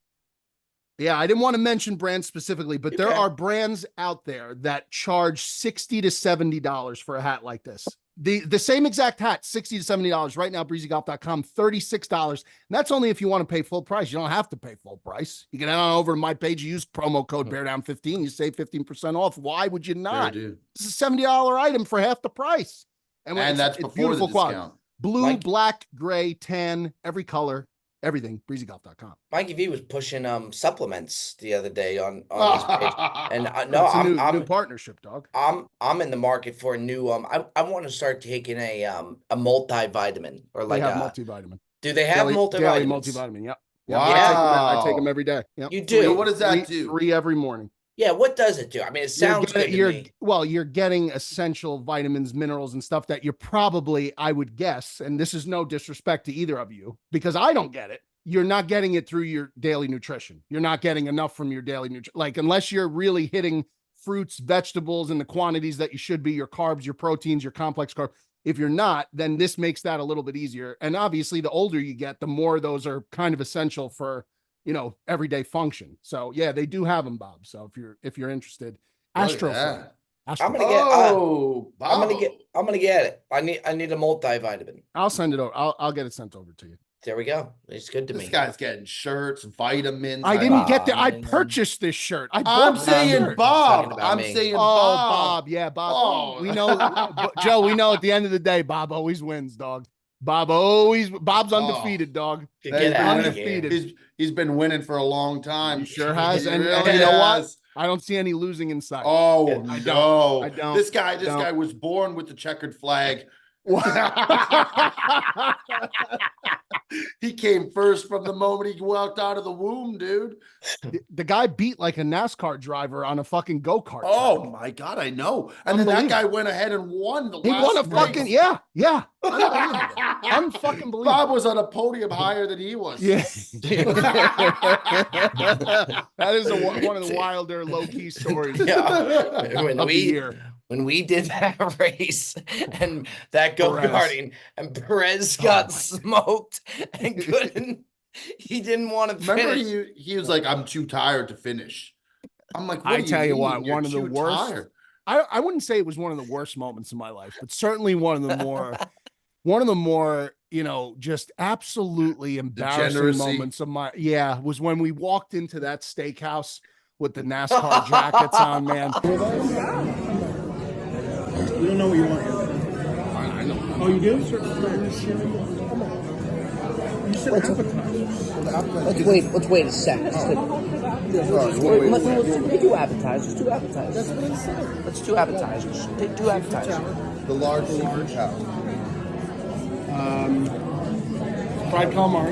Yeah, I didn't want to mention brands specifically, but there are brands out there that charge $60 to $70 for a hat like this. The same exact hat, $60 to $70 right now, breezygolf.com, $36. And that's only if you want to pay full price. You don't have to pay full price. You can head on over to my page, you use promo code Beardown15, you save 15% off. Why would you not? This is a $70 item for half the price. And that's it's before beautiful the quality. discount. Blue, black, gray, tan, every color. Everything, breezygolf.com. Mikey V was pushing supplements the other day on his page, and I'm a new partnership, dog. I'm in the market for a new I want to start taking a multivitamin or like a multivitamin. Do they have multivitamins? Daily multivitamin. Yep. Wow. I take them every day. Yep. You do. So what does that do? 3 every morning. Yeah, what does it do? I mean, it sounds good to me. You're getting essential vitamins, minerals, and stuff that you're probably, I would guess, and this is no disrespect to either of you, because I don't get it. You're not getting it through your daily nutrition. You're not getting enough from your daily nutrition. Like, unless you're really hitting fruits, vegetables in the quantities that you should be, your carbs, your proteins, your complex carbs. If you're not, then this makes that a little bit easier. And obviously, the older you get, the more those are kind of essential for, everyday function. So yeah, they do have them, Bob. So if you're interested, Look at Astro. that. I'm gonna get. Oh, I'm gonna get it. I need a multivitamin. I'll send it over. I'll get it sent over to you. There we go. It's good to This me. guy's getting shirts, vitamins. I didn't get that. I man. purchased this shirt. I'm saying Talking Bob. about I'm me. saying Oh, Bob. Bob. Yeah, Bob. Oh. We know, Joe. We know at the end of the day, Bob always wins, dog. Bob's undefeated, dog. Get He's been out of undefeated. here. He's been winning for a long time. He sure has. And really you know what? has. I don't see any losing inside. Oh I don't. no! I don't. This guy was born with the checkered flag. He came first from the moment he walked out of the womb, dude. The guy beat like a NASCAR driver on a fucking go-kart. Oh track. my god, I know. And then that guy went ahead and won the He last won a race. fucking unfucking believable. Bob was on a podium higher than he was. Yeah. That is one of the wilder low-key stories Yeah. of the year. When we did that race and that go-karting and Perez got smoked and he didn't want to Remember, finish. he was like, "I'm too tired to finish." I'm like, I tell you what, You're one of the too worst. tired." I wouldn't say it was one of the worst moments in my life, but certainly one of the more, just absolutely embarrassing Degeneracy. moments of was when we walked into that steakhouse with the NASCAR jackets on, man. We don't know what you want yet. I know. Oh, you do? Come on. You said appetizers. Let's wait a second. Let's do appetizers. Two appetizers. That's what I said. Let's do appetizers. Take two appetizers. The large house. Fried calamari.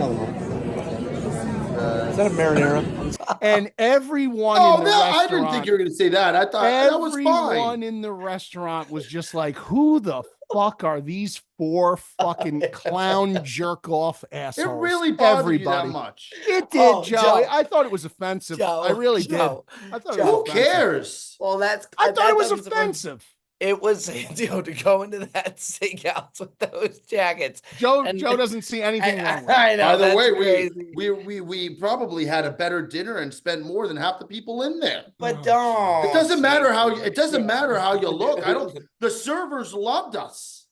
Is that a marinara? And everyone Oh, in the no, I restaurant, didn't think you were going to say that. I thought that was everyone fine. in the restaurant was just like, who the fuck are these four fucking clown jerk off assholes? It really bothered Everybody. you that much. It did, Oh, Joe. Joe. I thought it was offensive. Joe, I really Joe, did. I thought Joe. it Who was offensive. cares? Well, I thought it was offensive. It was, to go into that steakhouse with those jackets. Joe And- doesn't see anything wrong with it. I know. By the that's way, crazy. we probably had a better dinner and spent more than half the people in there. But don't. It doesn't matter how you look. The servers loved us.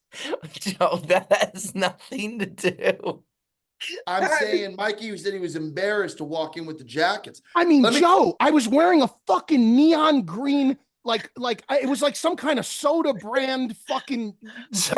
Joe, that has nothing to do. I'm saying Mikey said he was embarrassed to walk in with the jackets. I mean, Let me- Joe, I was wearing a fucking neon green, it was like some kind of soda brand fucking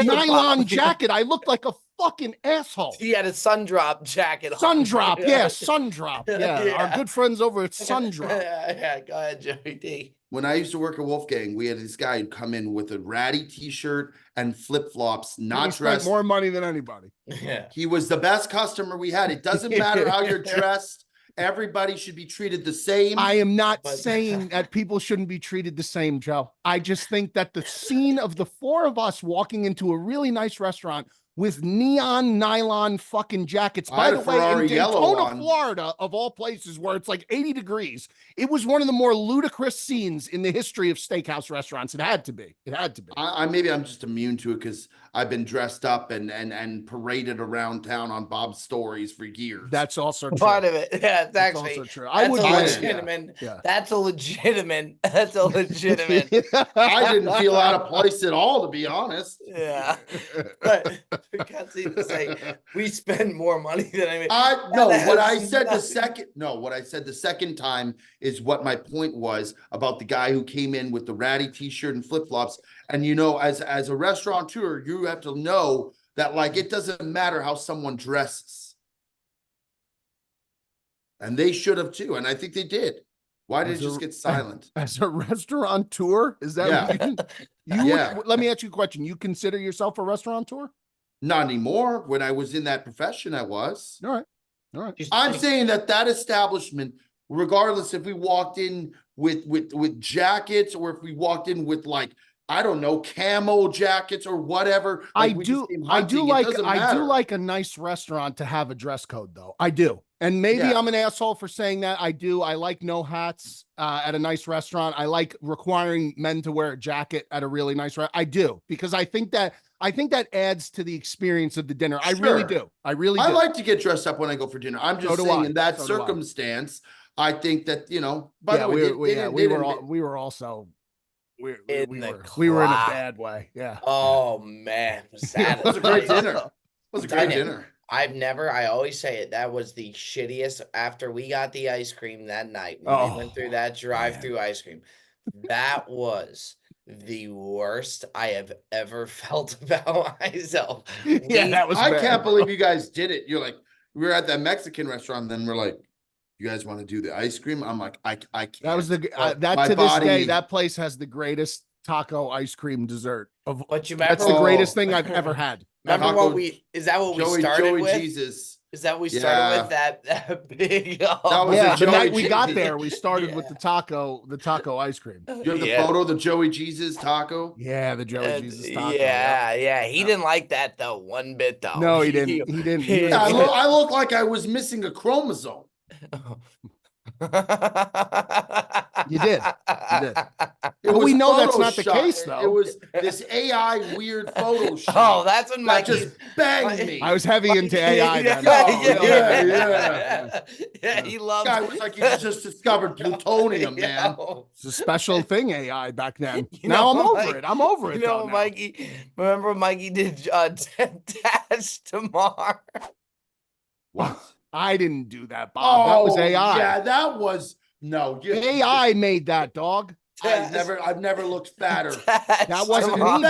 nylon jacket. I looked like a fucking asshole. He had a Sundrop jacket on. Sundrop, yeah, Sundrop. Yeah, Yeah. our good friends over at Sundrop. Yeah, go ahead, Joey D. When I used to work at Wolfgang, we had this guy who'd come in with a ratty t-shirt and flip-flops, He not spent dressed. more money than anybody. Yeah. He was the best customer we had. It doesn't matter how you're dressed. Everybody should be treated the same. I am not But- saying that people shouldn't be treated the same, Joe. I just think that the scene of the four of us walking into a really nice restaurant with neon nylon fucking jackets. I By had the a way, in Ferrari yellow Daytona, on. Florida, of all places where it's like 80 degrees, it was one of the more ludicrous scenes in the history of steakhouse restaurants. It had to be. It had to be. Maybe I'm just immune to it because I've been dressed up and paraded around town on Bob's stories for years. That's also true. Part of it. Yeah, it's That's actually. also true. I That's would a wear it, legitimate. yeah. That's a legitimate. That's a legitimate. I didn't feel out of place at all, to be honest. Yeah. But for God's sake to say, we spend more money than I mean. What I said the second time is what my point was about the guy who came in with the ratty t-shirt and flip-flops. And as a restaurateur, you have to know that it doesn't matter how someone dresses. And they should have too. And I think they did. Why did it just get silent? As a restaurateur, is that Yeah. what you Yeah. let me ask you a question. You consider yourself a restaurateur? Not anymore. When I was in that profession, I was. All right. All right. Just- I'm saying that establishment regardless if we walked in with jackets or if we walked in with like, I don't know, camo jackets or whatever. Like we just came hunting, it doesn't I do matter. like a nice restaurant to have a dress code though. I do. And maybe Yeah. I'm an asshole for saying that. I do. I like no hats at a nice restaurant. I like requiring men to wear a jacket at a really nice restaurant. I do, because I think that adds to the experience of the dinner. I really Sure. do. I really I do. like to get dressed up when I go for dinner. I'm just do saying I. in that So do I. circumstance, I think that, you know, by Yeah, the way, we were also we In the were in a clock. bad way. Yeah. Oh man, was that it was a great dinner. It was a great Dang it. dinner. I always say it, that was the shittiest after we got the ice cream that night when we went Oh, through that drive-through ice cream. That was the worst I have ever felt about myself. Yeah, We- that was I bad. can't believe you guys did it. You're like, we were at that Mexican restaurant, and then we're like, you guys want to do the ice cream? I'm like, I can't. That was the that My to this day, body- that place has the greatest taco ice cream dessert of. But you That's remember, the greatest Oh. thing I've ever had. remember Taco- what we is that what we Joey started with? Jesus. Is that what we started with Yeah. that big? That was Yeah, a the Joey night we got Jesus. there, we started with the taco ice cream. You have the photo of the Joey Jesus taco? Yeah, the Joey Jesus taco. Yeah. He didn't like that though, one bit though. No, he didn't. He didn't. He was- Yeah, I look like I was missing a chromosome. You did. You did. It But we was know that's not the Photoshop. case, It though. was this AI weird Photoshop. Oh, that's when that Mikey just banged me. I was heavy into AI then. Yeah, he loves. Guy was like, he just discovered plutonium, man. It's a special thing, AI back then. You Now know, I'm over Mike- it. I'm over it. You know, though now. Mikey. Remember, Mikey did Dash tomorrow. What? I didn't do that, Bob. That was AI. Yeah, that was no. AI made that, dog. I've never looked fatter. That wasn't In me,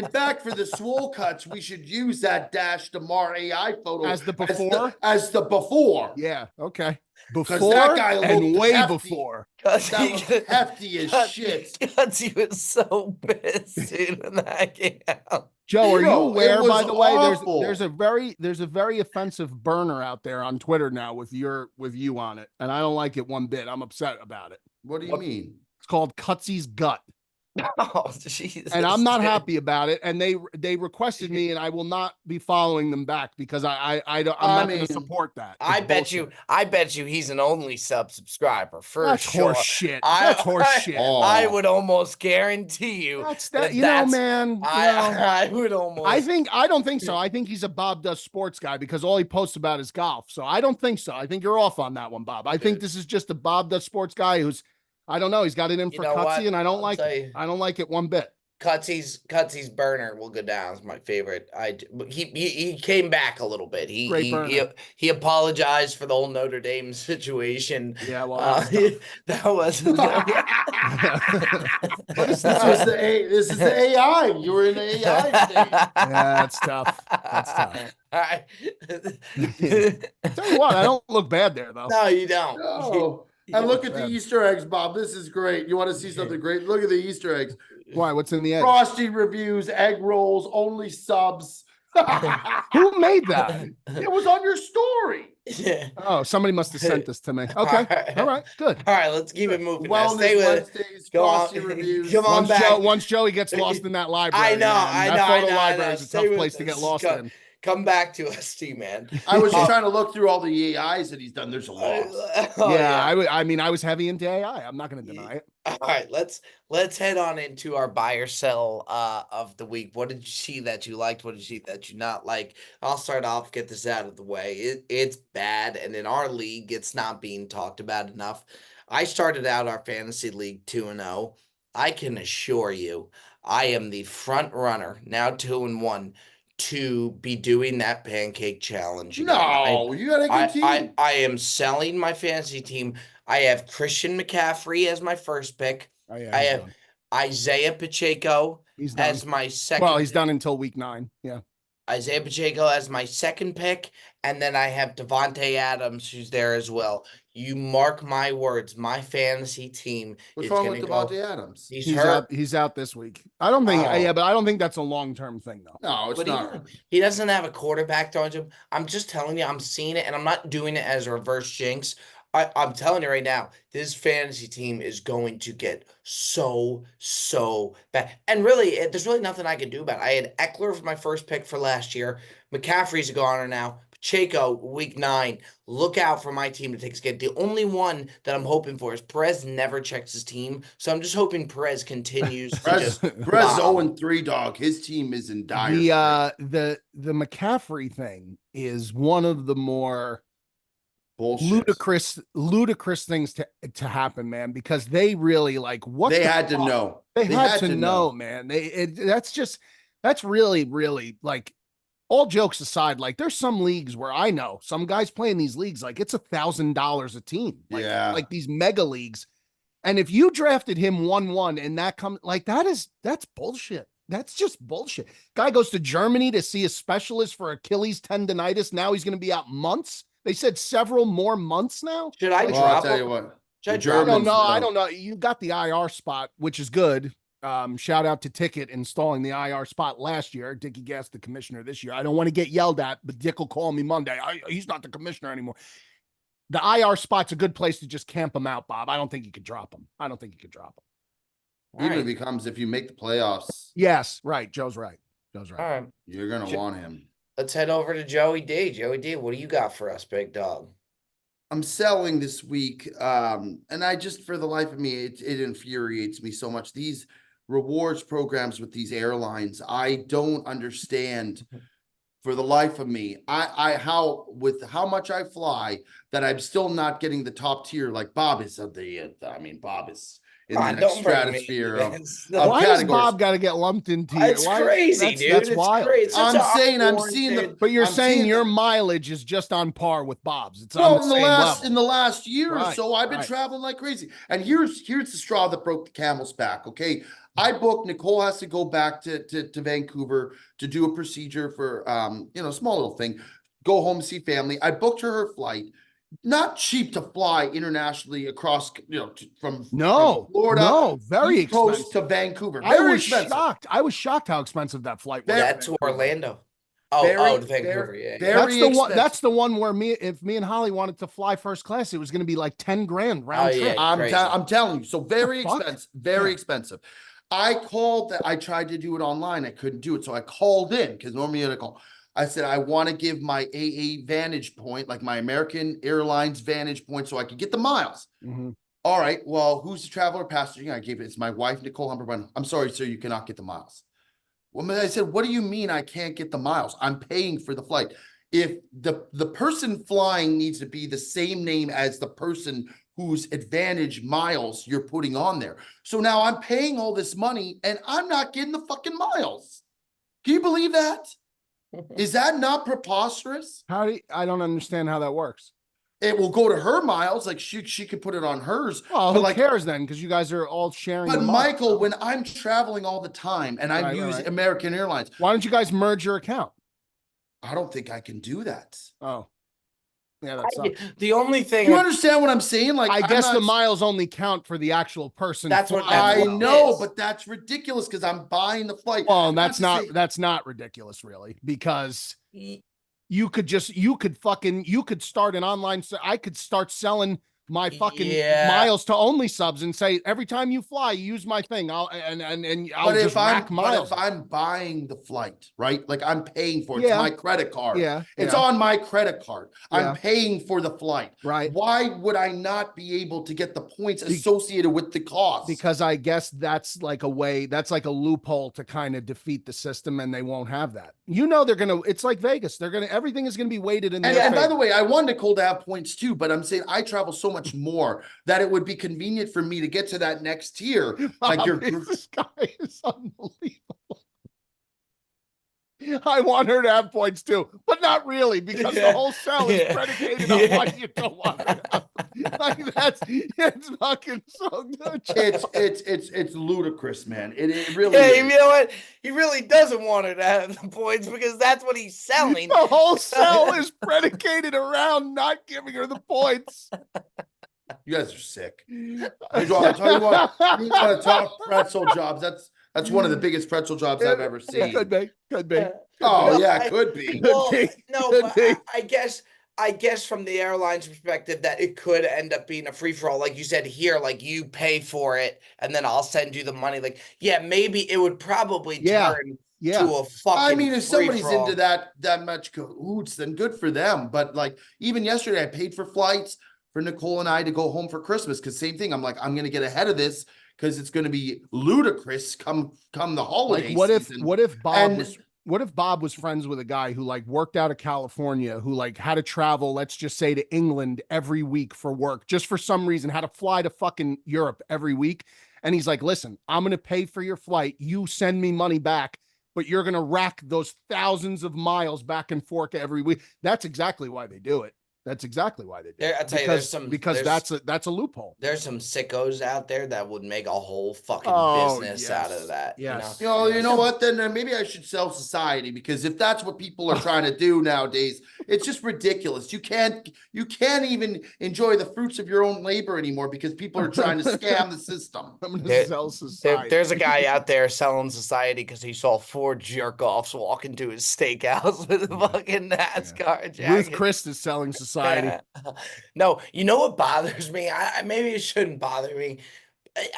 though. fact, for the swole cuts, we should use that Dash Damar AI photo As the before? As the before. Yeah. Okay. 'Cause Before that guy and looked way hefty. before. Cause That was hefty as shit. Because he was so pissed dude, when that came out. Joe, are No, you aware, it by was the way, awful. there's a very offensive burner out there on Twitter now with you on it, and I don't like it one bit. I'm upset about it. What do you mean? It's called Cutsy's Gut, Oh, Jesus. and I'm not happy about it. And they requested me, and I will not be following them back because I'm not going mean, to support that. I It's bet bullshit. you he's an only subscriber for That's sure. horse shit. That's horse shit. Oh. I would almost guarantee you That's that. You know, man. You know. I would almost. I don't think so. I think he's a Bob Does Sports guy because all he posts about is golf. So I don't think so. I think you're off on that one, Bob. I think this is just a Bob Does Sports guy who's, I don't know. He's got it in for know what? Cutsy, and I don't I'll like tell it. you. I don't like it one bit. Cutsy's burner will go down. It's my favorite. He came back a little bit. Great burner. He apologized for the whole Notre Dame situation. Yeah, well, that was This is the AI. You were in the AI state. yeah, that's tough. That's tough. All right. Tell you what, I don't look bad there though. No, you don't. Oh, You and look don't. at the Easter eggs, Bob. This is great. You want to see something great? Look at the Easter eggs. Why? What's in the egg? Frosty reviews, egg rolls, only subs. Who made that? It was on your story. Yeah. Oh, somebody must have sent this to me. Okay. All right. Good. All right, let's keep it moving. Now. Wellness Stay with it. Wednesdays, Go on. Frosty reviews. Come on back. Once Joey gets lost in that library, I know, man, that photo library is a Stay tough with place to get us. lost in. Come back to us, T-Man. I was just trying to look through all the AIs that he's done. There's a lot. Oh, I mean, I was heavy into AI. I'm not going to deny it. All right, let's head on into our buy or sell of the week. What did you see that you liked? What did you see that you not like? I'll start off, get this out of the way. It's bad, and in our league, it's not being talked about enough. I started out our fantasy league 2-0. I can assure you, I am the front runner, now 2-1, to be doing that pancake challenge. again. No, you got a good team. I am selling my fantasy team. I have Christian McCaffrey as my first pick. Oh, yeah, I he's have done. Isaiah Pacheco He's done. as my second. Well, he's done until week 9. Yeah. Isaiah Pacheco as my second pick, and then I have Devontae Adams, who's there as well. You mark my words, my fantasy team What's is wrong going with to go. Devontae Adams? He's He's hurt. out. He's out this week. I don't think. Oh. Yeah, but I don't think that's a long-term thing though. No, it's But not. he doesn't have a quarterback throwing to him. I'm just telling you, I'm seeing it, and I'm not doing it as a reverse jinx. I'm telling you right now, this fantasy team is going to get so bad. And really, there's really nothing I can do about it. I had Eckler for my first pick for last year. McCaffrey's a goner now. Pacheco, week 9. Look out for my team to take a skid. The only one that I'm hoping for is Perez never checks his team. So I'm just hoping Perez continues to Perez just is bomb. 0-3, dog. His team is in dire The McCaffrey thing is one of the more bullshit. ludicrous things to happen, man, because they really like what They the had to fuck? know. They had to know, man. That's really like, all jokes aside, like there's some leagues where I know some guys playing these leagues, like it's $1,000 a team, like these mega leagues. And if you drafted him 1-1 and that comes like that's bullshit. That's just bullshit. Guy goes to Germany to see a specialist for Achilles tendonitis. Now he's going to be out months. They said several more months now. Should I Well, drop I'll tell you him? what. Should I The drop I don't him? know. I no. don't know. You got the IR spot, which is good. Shout out to Ticket installing the IR spot last year. Dickie Gass, the commissioner this year. I don't want to get yelled at, but Dick will call me Monday. He's not the commissioner anymore. The IR spot's a good place to just camp him out, Bob. I don't think you could drop him. Even All if he comes, if you make the playoffs, Yes, right. Joe's right. All right. you're going to want him. Let's head over to Joey D. Joey D, what do you got for us, big dog? I'm selling this week. And I just, for the life of me, it infuriates me so much. These rewards programs with these airlines, I don't understand for the life of me. How much I fly that I'm still not getting the top tier like Bob is Bob is in the next stratosphere of Why does categories. Bob got to get lumped into here? It's crazy, dude. That's It's wild. crazy. It's such I'm a seeing the, But you're I'm saying seeing your the- mileage is just on par with Bob's. It's well, on the same level. in the last year or Right, so, I've been right. traveling like crazy. And here's the straw that broke the camel's back. Okay. I booked, Nicole has to go back to Vancouver to do a procedure for small little thing, go home, see family. I booked her flight. Not cheap to fly internationally across, from Florida, no, very East Coast expensive. to Vancouver. I Very was expensive. shocked. I was shocked how expensive that flight was. That to Orlando. Very- To Vancouver. Yeah. very That's the one. expensive. That's the one where if me and Holly wanted to fly first class, it was going to be like 10 grand round trip. Crazy. I'm telling you. So very fuck? expensive. Very expensive. I called I tried to do it online. I couldn't do it. So I called in because normally I call. I said, I want to give my AA Vantage point, like my American Airlines Vantage point, so I could get the miles. Mm-hmm. All right. Well, who's the traveler passenger? I gave it. It's my wife, Nicole Humberman. I'm sorry, sir, you cannot get the miles. Well, I said, what do you mean I can't get the miles? I'm paying for the flight. If the person flying needs to be the same name as the person whose advantage miles you're putting on there. So now I'm paying all this money and I'm not getting the fucking miles. Can you believe that? Is that not preposterous? I don't understand how that works. It will go to her miles, like she could put it on hers. Well, but who cares then? Because you guys are all sharing. But the Michael, miles. when I'm traveling all the time and I use American Airlines, why don't you guys merge your account? I don't think I can do that. Oh, yeah, that sucks. The only thing You understand what I'm saying? Like, I guess the miles only count for the actual person. That's what I it know, is. but that's ridiculous because I'm buying the flight. Well, that's not ridiculous, really, because you could start an online. I could start selling my fucking miles to only subs and say every time you fly, you use my thing. I'll just rack miles. But if I'm buying the flight, right? Like I'm paying for it. It's my credit card. It's on on my credit card. I'm paying for the flight. Right. Why would I not be able to get the points associated with the cost? Because I guess that's like a loophole to kind of defeat the system, and they won't have that. It's like Vegas. Everything is gonna be weighted in. And by the way, I want Nicole to have points too, but I'm saying I travel so much more that it would be convenient for me to get to that next tier. Like this guy is unbelievable. I want her to have points too, but not really, because the whole sell is predicated on what you don't want her to have. Like it's fucking so good. It's ludicrous, man. It really Yeah, is. you know what? He really doesn't want her to have the points because that's what he's selling. The whole sell is predicated around not giving her the points. You guys are sick. I'll tell you what, you want to talk pretzel jobs. That's one of the biggest pretzel jobs I've ever seen. Could be. Oh, yeah, it could be. Well, no, but I guess I guess from the airline's perspective that it could end up being a free for all. Like you said here, like you pay for it and then I'll send you the money. Like, yeah, maybe it would probably Yeah. turn Yeah. to a I fucking mean, if free somebody's for all. into that much cahoots, then good for them. But like even yesterday, I paid for flights for Nicole and I to go home for Christmas. Cause same thing. I'm like, I'm gonna get ahead of this because it's gonna be ludicrous come the Like holiday what season. And what if Bob was friends with a guy who like worked out of California, who like had to travel, let's just say to England every week for work, just for some reason, had to fly to fucking Europe every week. And he's like, listen, I'm going to pay for your flight. You send me money back, but you're going to rack those thousands of miles back and forth every week. That's exactly why they do it. That's exactly why they do it. I'll tell you, Because that's a loophole. There's some sickos out there that would make a whole fucking business out of that. Yes. you know what? Then maybe I should sell society, because if that's what people are trying to do nowadays, it's just ridiculous. You can't even enjoy the fruits of your own labor anymore because people are trying to scam the system. I'm going to sell society. There's a guy out there selling society because he saw 4 jerk-offs walk into his steakhouse with a fucking NASCAR jacket. Ruth Chris is selling society. No, you know what bothers me? Maybe it shouldn't bother me.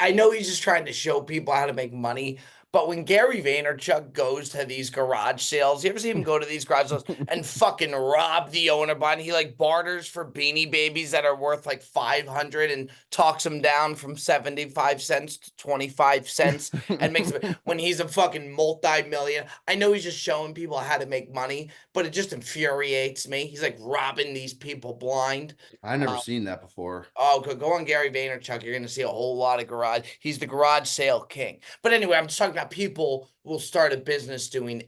I know he's just trying to show people how to make money, but when Gary Vaynerchuk goes to these garage sales, you ever see him go to these garage sales and fucking rob the owner behind? He like barters for Beanie Babies that are worth like 500 and talks them down from 75 cents to 25 cents and makes them when he's a fucking multi-million. I know he's just showing people how to make money, but it just infuriates me. He's like robbing these people blind. I never seen that before. Oh, go on Gary Vaynerchuk. You're going to see a whole lot of garage. He's the garage sale king. But anyway, I'm just talking about people will start a business doing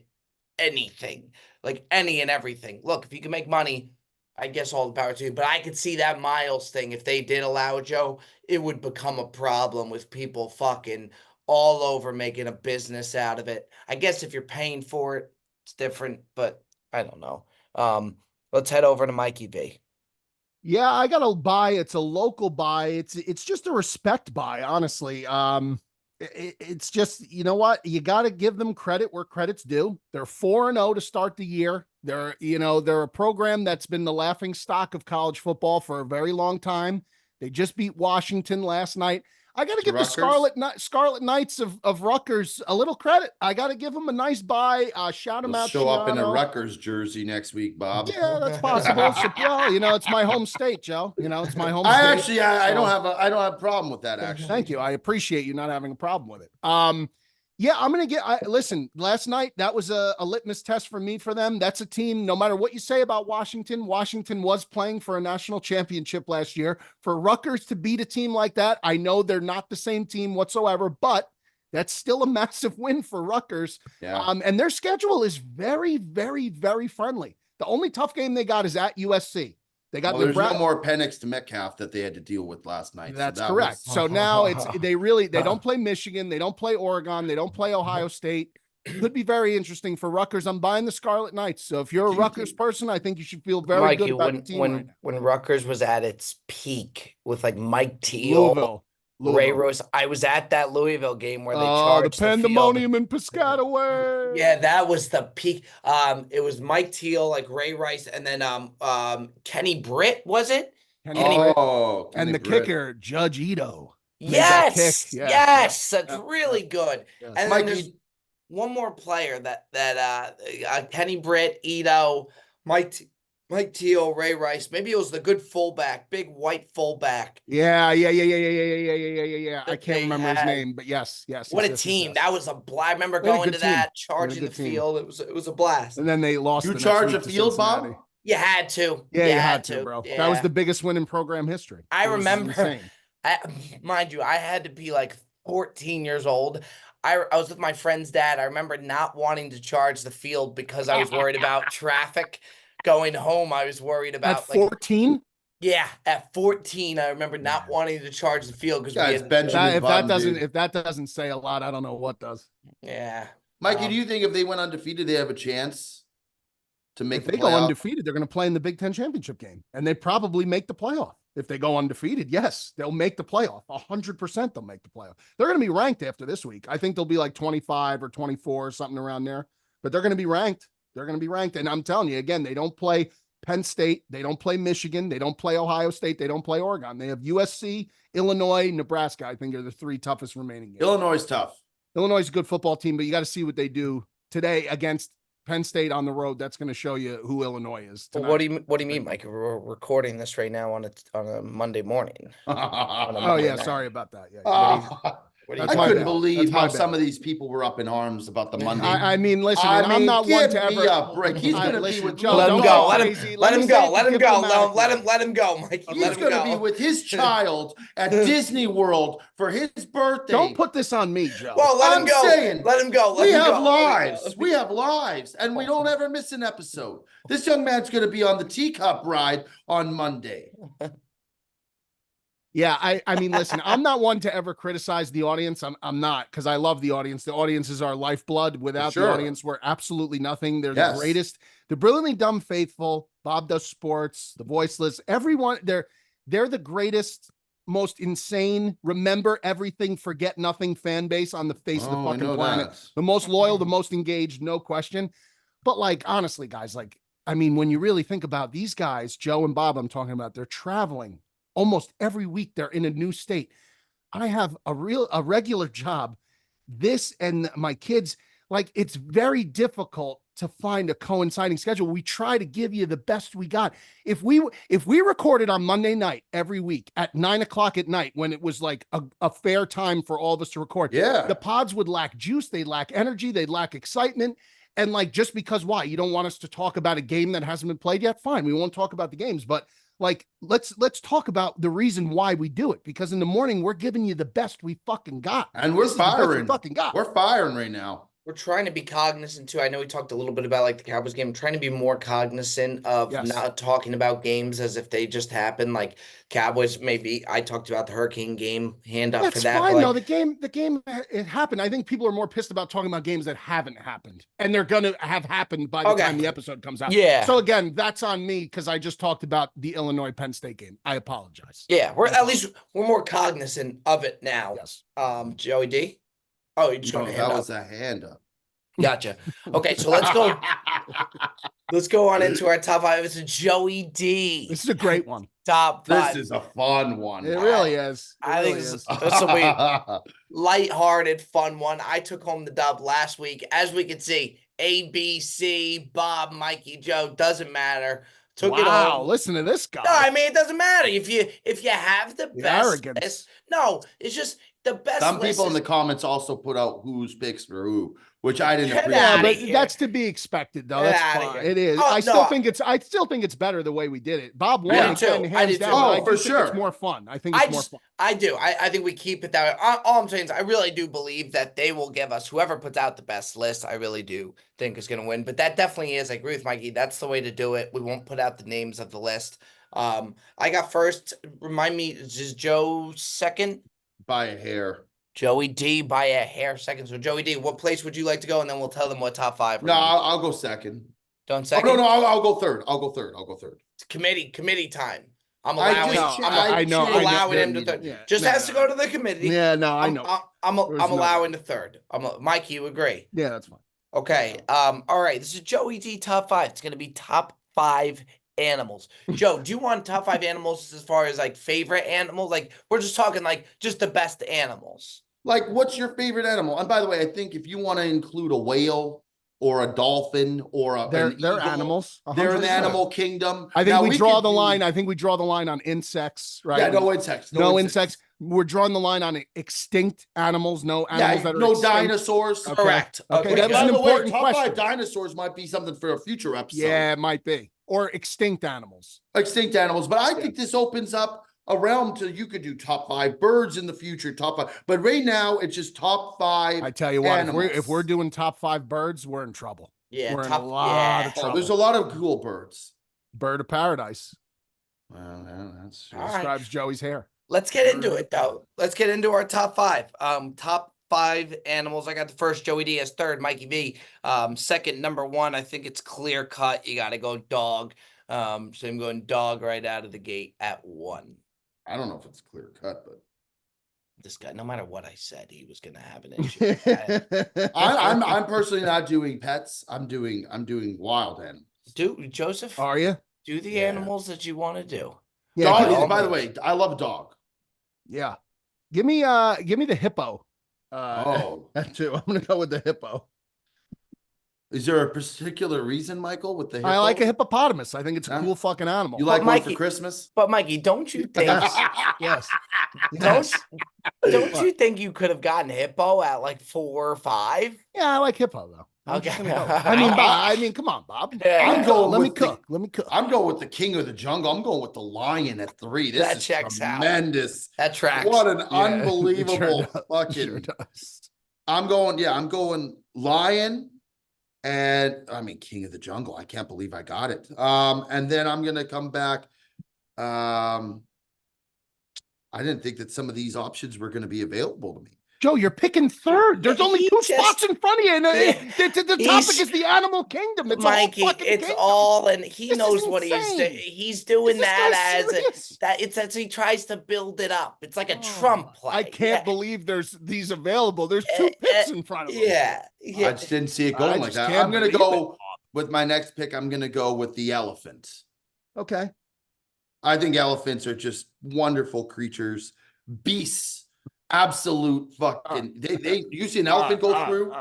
anything, like any and everything. Look, if you can make money, I guess all the power to you. But I could see that Miles thing. If they did allow it, Joe, it would become a problem with people fucking all over making a business out of it. I guess if you're paying for it, it's different, but I don't know. Let's head over to Mikey V. Yeah, I got a buy. It's a local buy. It's just a respect buy, honestly. It's just, you know what? You got to give them credit where credit's due. They're 4-0 to start the year. They're a program that's been the laughing stock of college football for a very long time. They just beat Washington last night. I got to give Rutgers? the Scarlet Knights of Rutgers a little credit. I got to give them a nice buy. Shout them You'll out. show up in a Shiano. Rutgers jersey next week, Bob. Yeah, that's possible. So, well, it's my home state, Joe. It's my home I state. actually, I don't have a problem with that. Actually, Thank you. I appreciate you not having a problem with it. Yeah, I'm gonna listen. Last night that was a litmus test for me for them. That's a team. No matter what you say about Washington, Washington was playing for a national championship last year. For Rutgers to beat a team like that, I know they're not the same team whatsoever, but that's still a massive win for Rutgers. Yeah. And their schedule is very, very, very friendly. The only tough game they got is at USC. They got there's no more Penix to Metcalf that they had to deal with last night. That's correct. So now they don't play Michigan, they don't play Oregon, they don't play Ohio State. Could be very interesting for Rutgers. I'm buying the Scarlet Knights. So if you're a Rutgers person, I think you should feel very Mikey, good about the team right now. when Rutgers was at its peak with like Mike Teal, Ray Rose. I was at that Louisville game where they charged the pandemonium in Piscataway. Yeah, that was the peak. It was Mike Teal, like Ray Rice, and then Kenny Britt, was it? Kenny Britt. Kenny And the Britt. kicker, Judge Ito. Yes, Yeah. yes, that's really good. Yes. And then there's one more player that Kenny Britt, Ito, Mike Teal, Ray Rice. Maybe it was the good fullback, big white fullback. Yeah. I can't remember his had. name, but yes. What a yes, team! yes. That was a blast. I remember They had a going good to that, team. They had a charging the good team. field. It was a blast. And then they lost. You the next charge week a to field, Cincinnati. Bob? You had to. Yeah, you had to, bro. Yeah. That was the biggest win in program history. I It was remember. insane. Mind you, I had to be like 14 years old. I was with my friend's dad. I remember not wanting to charge the field because I was worried about traffic. Going home, I was worried about At 14? yeah, at 14, I remember not wanting to charge the field because Guys, Benjamin If Button, dude. that doesn't say a lot, I don't know what does. yeah. Mikey, do you think if they went undefeated, they have a chance to make If the they go playoff? undefeated, they're going to play in the Big Ten championship game, and they probably make the playoff. If they go undefeated, yes, they'll make the playoff. 100% they'll make the playoff. They're going to be ranked after this week. I think they'll be like 25 or 24 or something around there, but they're going to be ranked. They're going to be ranked. And I'm telling you, again, they don't play Penn State. They don't play Michigan. They don't play Ohio State. They don't play Oregon. They have USC, Illinois, Nebraska, I think are the 3 toughest remaining games. Illinois is tough. Illinois is a good football team, but you got to see what they do today against Penn State on the road. That's going to show you who Illinois is Well, tonight. what do you mean, Mike? We're recording this right now on a Monday morning. Oh, yeah. Sorry about that. Yeah. What do I you That's my couldn't bad. believe That's my how bad. some of these people were up in arms about the Monday. I mean, listen, I and I'm mean, not one give to me ever. a break. He's going to be Listen, with Joe, Let him don't go. go Let him. crazy. Let me him say go. it Let him go. diplomatically. Let him go, Mikey. He's Let him going to be go. with his child at Disney World for his birthday. Don't put this on me, Joe. Well, let him I'm go. saying, Let him go. Let We him have go. lives. We have lives, and we don't ever miss an episode. This young man's going to be on the teacup ride on Monday. Yeah, I mean, listen, I'm not one to ever criticize the audience. I'm not, because I love the audience. The audience is our lifeblood. Without the Sure. audience, we're absolutely nothing. They're Yes. the greatest. The brilliantly dumb faithful, Bob Does Sports, the voiceless, everyone, they're the greatest, most insane, remember everything, forget nothing fan base on the face of the I fucking know planet. that. The most loyal, the most engaged, no question. But like, honestly, guys, like, I mean, when you really think about these guys, Joe and Bob, I'm talking about, they're traveling almost every week. They're in a new state. I have a regular job. This and my kids, like, it's very difficult to find a coinciding schedule. We try to give you the best we got. If we recorded on Monday night every week at 9:00 at night, when it was like a fair time for all of us to record, Yeah. the pods would lack juice. They'd lack energy. They'd lack excitement. And like, just because why? You don't want us to talk about a game that hasn't been played yet? Fine. We won't talk about the games, but like, let's talk about the reason why we do it. Because in the morning, we're giving you the best we fucking got. And we're This is the best we firing. fucking got. We're firing right now. We're trying to be cognizant too. I know we talked a little bit about like the Cowboys game. Trying to be more cognizant of Yes. not talking about games as if they just happen. Like Cowboys, maybe I talked about the Hurricane game. Hand up That's for that. fine, but, though. like, The game, it happened. I think people are more pissed about talking about games that haven't happened, and they're gonna have happened by the Okay. time the episode comes out. Yeah. So again, that's on me because I just talked about the Illinois Penn State game. I apologize. yeah, at least we're more cognizant of it now. Yes. Joey D. Oh, you just No, going to that hand up. was a hand up. Gotcha. Okay, so let's go. Let's go on into our top 5. It's Joey D. This is a great one. Top 5. This is a fun one. It really is. It I think really this is. is a lighthearted, fun one. I took home the dub last week. As we can see, A, B, C, Bob, Mikey, Joe, doesn't matter. Took it Wow, home. listen to this guy. No, I mean it doesn't matter if you have the The best arrogance. list. No, it's just the best. Some list people in is- the comments also put out whose picks for who, which I didn't Get appreciate. Yeah, outta but here. that's to be expected, though. Get That's outta fine. here. It is. Oh, I still no. think it's better the way we did it. Bob won Yeah, again, too. I hands did down. too. but Oh, I do for think sure. It's more fun. I think it's more fun. I do. I think we keep it that way. All I'm saying is I really do believe that they will give us whoever puts out the best list. I really do think is going to win. But that definitely is. I agree with Mikey. That's the way to do it. We won't put out the names of the list. I got first. Remind me, is Joe second? By a hair. Joey D by a hair second. So Joey D, what place would you like to go? And then we'll tell them what top 5. No, I'll go second. Don't Oh, second. no, I'll go third. I'll go third. It's committee time. I'm I allowing. just- I know. I'm allowing him to didn't third. Yeah, Just no, has to no, go to the committee. Yeah, no, I know. I'm There's no allowing way. the third. Mikey, you agree? Yeah, that's fine. Okay. All right. This is Joey D top 5. It's gonna be top 5 animals. Joe, do you want top 5 animals as far as like favorite animals? Like we're just talking like just the best animals. Like, what's your favorite animal? And by the way, I think if you want to include a whale or a dolphin or They're an eagle, animals. they're in the 100%. animal kingdom. I think Now, we draw could the do- line. I think we draw the line on insects, right? Yeah, no insects. No insects. We're drawing the line on extinct animals. No animals Yeah, that are no extinct. dinosaurs. Okay. Correct. Okay, Which, that was by an the way, important top question. 5 dinosaurs might be something for a future episode. Yeah, it might be. Or extinct animals. Extinct animals. But I think this opens up a realm to you could do top 5 birds in the future, top 5. But right now, it's just top 5. I tell you what, if animals. we're doing top 5 birds, we're in trouble. Yeah, We're in top a lot of Oh, trouble. there's a lot of cool birds. Bird of paradise Well, that's All right. describes Joey's hair. Let's get into it though. Let's get into our top 5. Top 5 animals. I got the first. Joey D as third. Mikey V. Second, number 1. I think it's clear cut. You got to go dog. So I'm going dog right out of the gate at 1. I don't know if it's clear cut, but This guy, no matter what I said, he was gonna have an issue. I'm personally not doing pets. I'm doing wild animals. Dude, Joseph. Are you? Do the Yeah. animals that you want to do. Yeah, Dog give me is, the- by the way, I love dog. yeah. Give me the hippo. Oh. That too. I'm gonna go with the hippo. Is there a particular reason, Michael, with the hippo? I like a hippopotamus. I think it's a Huh? cool fucking animal. You like one for Mikey- Christmas? But Mikey, don't you think? Yes. Don't don't What? you think you could have gotten hippo at like 4 or 5? Yeah, I like hippo though. I'm just Okay. gonna go. I mean, Bob. I mean, come on, Bob. Yeah. I'm going Let me with the- cook. Let me cook. I'm going with the king of the jungle. I'm going with the lion at 3. This That is checks out. tremendous. That tracks. What an Yeah, unbelievable it sure fucking. Sure does. I'm going lion, and I mean king of the jungle. I can't believe I got it. And then I'm gonna come back. I didn't think that some of these options were gonna be available to me. Joe, you're picking third. There's only He 2 just- spots in front of you, and the He's- topic is the animal kingdom. It's Mikey, all fucking it's kingdom. all, and he This knows is what he's insane. doing. He's doing Is this that guy as serious? it's as he tries to build it up. It's like a Oh, Trump play. I can't believe there's these available. There's 2 Eh, picks in front of them. Yeah, I yeah. just didn't see it I going like just that. can't I'm gonna believe go it. with my next pick. I'm gonna go with the elephant. Okay. I think elephants are just wonderful creatures, beasts, absolute fucking. They you see an elephant go through.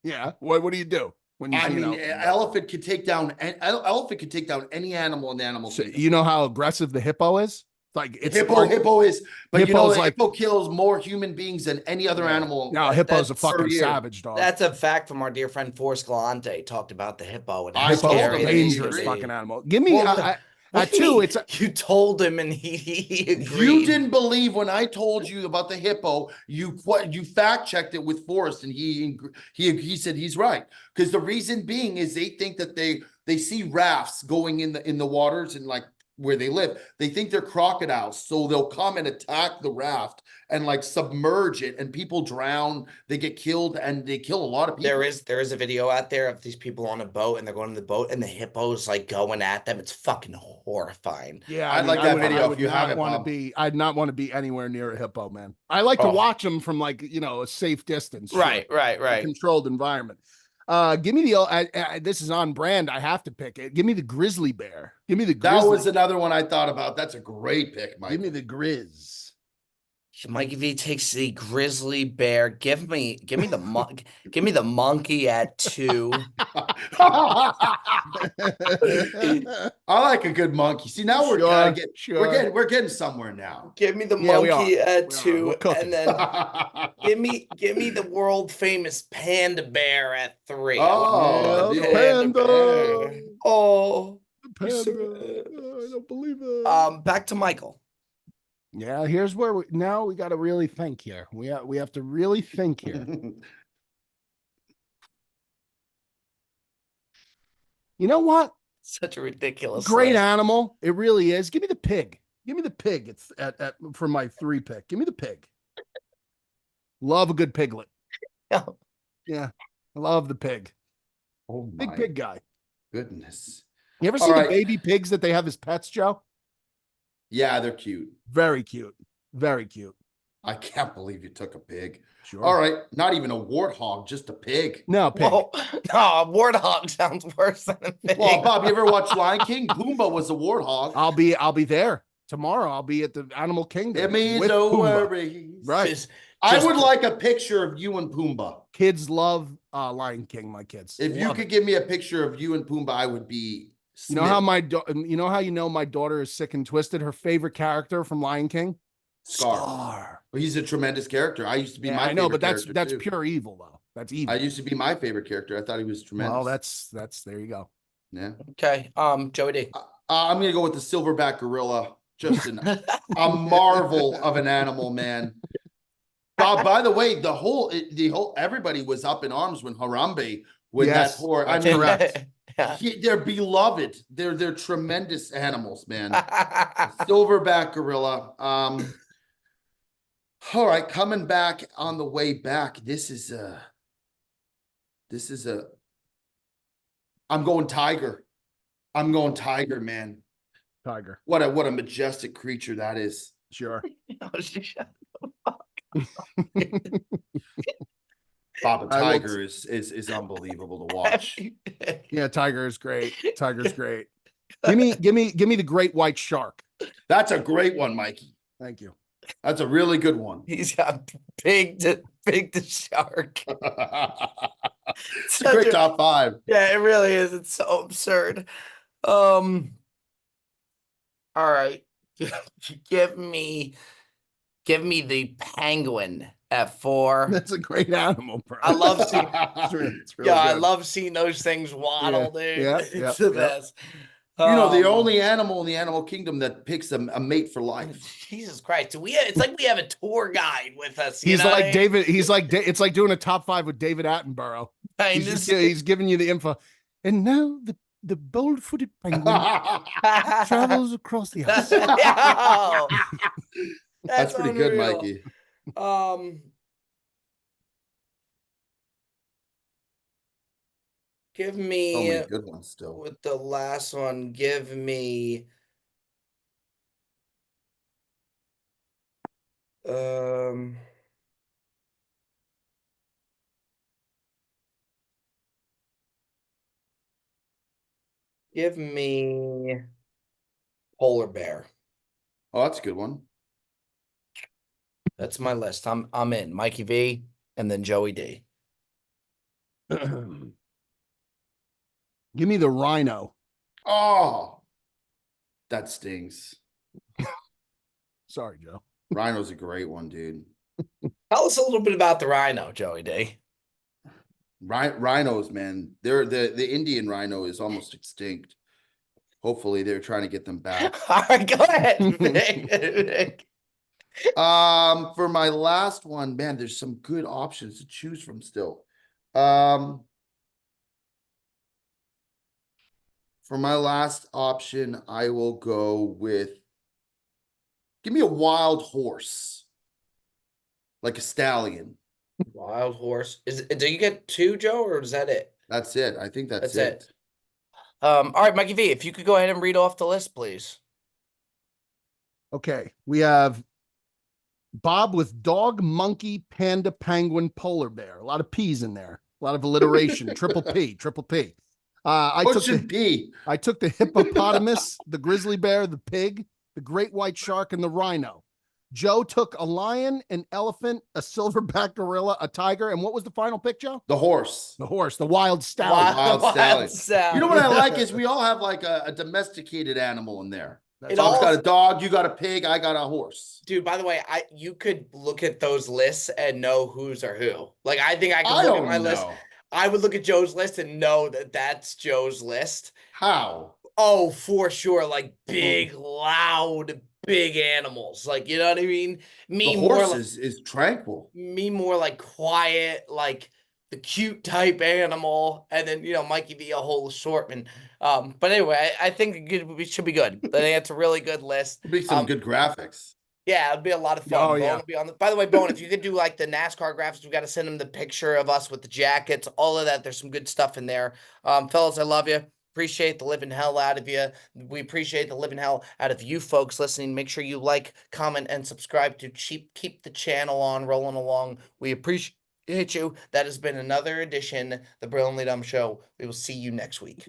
Yeah. What do you do when you I see mean, an an elephant? elephant could take down an elephant could take down any animal in the animal So, kingdom. you know how aggressive the hippo is? Like it's Hippo is, but you know, Hippo's the like- hippo kills more human beings than any other animal. No, hippo's a That's fucking per year. savage dog. That's a fact from our dear friend Forrest Galante. Talked about the hippo and I how Hippo's told a him scary that it he is dangerous to agreed. be. fucking animal. Give me Well, at 2. It's you told him and he agreed. You didn't believe when I told you about the hippo. You fact checked it with Forrest, and he said he's right, because the reason being is they think that they see rafts going in the waters and like where they live. They think they're crocodiles, so they'll come and attack the raft and like submerge it, and people drown. They get killed, and they kill a lot of people. There is a video out there of these people on a boat and they're going to the boat and the hippo's like going at them. It's fucking horrifying. yeah. I'd like that video I if you not have it, want to Bob. be. I'd not want to be anywhere near a hippo, man. I like to Oh. watch them from like a safe distance, sure. Right. A controlled environment. Give me the this is on brand. I have to pick it. Give me the grizzly bear. Give me the grizzly. That was another one I thought about. That's a great pick, Mike. Give me the grizz. Mikey V takes the grizzly bear. Give me the monkey at 2. I like a good monkey. See, now we're Sure, kind of getting sure. we're getting somewhere now. Give me the Yeah, we monkey are. at We are. 2, We're cooking. and then give me the world famous panda bear at 3. Oh, Yeah, the the panda. bear. Oh, Panda. so- I don't believe it. back to Michael. Yeah, here's where we got to really think here. We have to really think here. You know what? Such a ridiculous. Great list. animal. It really is. Give me the pig. Give me the pig. It's at for my 3 pick. Give me the pig. Love a good piglet. Yeah. I love the pig. Oh Big my pig guy. goodness. You ever All see right. the baby pigs that they have as pets, Joe? Yeah, they're cute. Very cute. Very cute. I can't believe you took a pig. Sure. All right, not even a warthog, just a pig. No, pig. Whoa. No, a warthog sounds worse than a pig. Well, Bob, you ever watch Lion King? Pumbaa was a warthog. I'll be there tomorrow. I'll be at the Animal Kingdom. It means with no Pumbaa. worries. Right. I Just- would like a picture of you and Pumbaa. Kids love Lion King, my kids. If you Love could it. give me a picture of you and Pumbaa, I would be. You know how smitten. my daughter is sick and twisted? Her favorite character from Lion King? Scar. Well, he's a tremendous character. I used to be Yeah, my. I know, but favorite that's character, too. pure evil though. That's evil. I used to be my favorite character. I thought he was tremendous. Well, that's there you go. yeah. Okay. Joey D. I'm gonna go with the silverback gorilla. Just a marvel of an animal, man. By the way, the whole everybody was up in arms when Harambe when Yes, that poor. I that's mean, correct. Yeah. they're beloved. They're tremendous animals, man. Silverback gorilla. All right, coming back on the way back. This is a. I'm going tiger. I'm going tiger, man. Tiger. What a majestic creature that is. Sure. Oh, shut Bob, a I will tiger is unbelievable to watch. Yeah, Tiger is great. Tiger's great. Give me the great white shark. That's a great one, Mikey. Thank you. That's a really good one. He's got big to shark. It's a great top 5. Yeah, it really is. It's so absurd. All right. Give me the penguin at 4. That's a great animal, bro. I love seeing It's really I good. love seeing those things waddle, dude. yeah, It's yeah, the yeah. best. The only animal in the animal kingdom that picks a mate for life. Jesus Christ. It's like we have a tour guide with us. He's like David. He's like it's like doing a top 5 with David Attenborough. He's giving you the info. And now the bold-footed penguin travels across the ice. Yo, That's pretty good, unreal. Mikey. Give So me many good ones still. with the last one. Give me give me polar bear. Oh, that's a good one. That's my list. I'm in. Mikey V and then Joey D. Give me the rhino. Oh, that stings. Sorry, Joe. Rhino's a great one, dude. Tell us a little bit about the rhino, Joey D. Rhinos, man. They're the Indian rhino is almost extinct. Hopefully, they're trying to get them back. All right, go ahead. For my last one, man, there's some good options to choose from still. For my last option, I will go with give me a wild horse. Like a stallion. Wild horse. Do you get 2, Joe, or is that it? That's it. I think that's That's it. All right, Mikey V, if you could go ahead and read off the list, please. Okay, we have Bob with dog, monkey, panda, penguin, polar bear. A lot of P's in there. A lot of alliteration. Triple P. I took the hippopotamus, the grizzly bear, the pig, the great white shark, and the rhino. Joe took a lion, an elephant, a silverback gorilla, a tiger, and what was the final pick, Joe? The horse. The horse, the wild stallion. Wild stallion. You know what I like is we all have like a domesticated animal in there. I've got a dog, you got a pig, I got a horse. Dude, by the way, you could look at those lists and know who's or who. Like, I think I could look at my list. I would look at Joe's list and know that that's Joe's list. How? Oh, for sure. Like big, loud, big animals. Like, you know what I mean? The horse is tranquil. Me more like quiet, like the cute type animal. And then, Mikey V, a whole assortment. But anyway, I think it should be good. I think it's a really good list. It'll be some good graphics. Yeah, it'd be a lot of fun. Oh, Bone yeah. will be on by the way, Bone, if you could do like the NASCAR graphics, we got to send them the picture of us with the jackets, all of that. There's some good stuff in there. Fellas, I love you. Appreciate the living hell out of you. We appreciate the living hell out of you folks listening. Make sure you like, comment, and subscribe to keep the channel on rolling along. We appreciate you. That has been another edition, The Brilliantly Dumb Show. We will see you next week.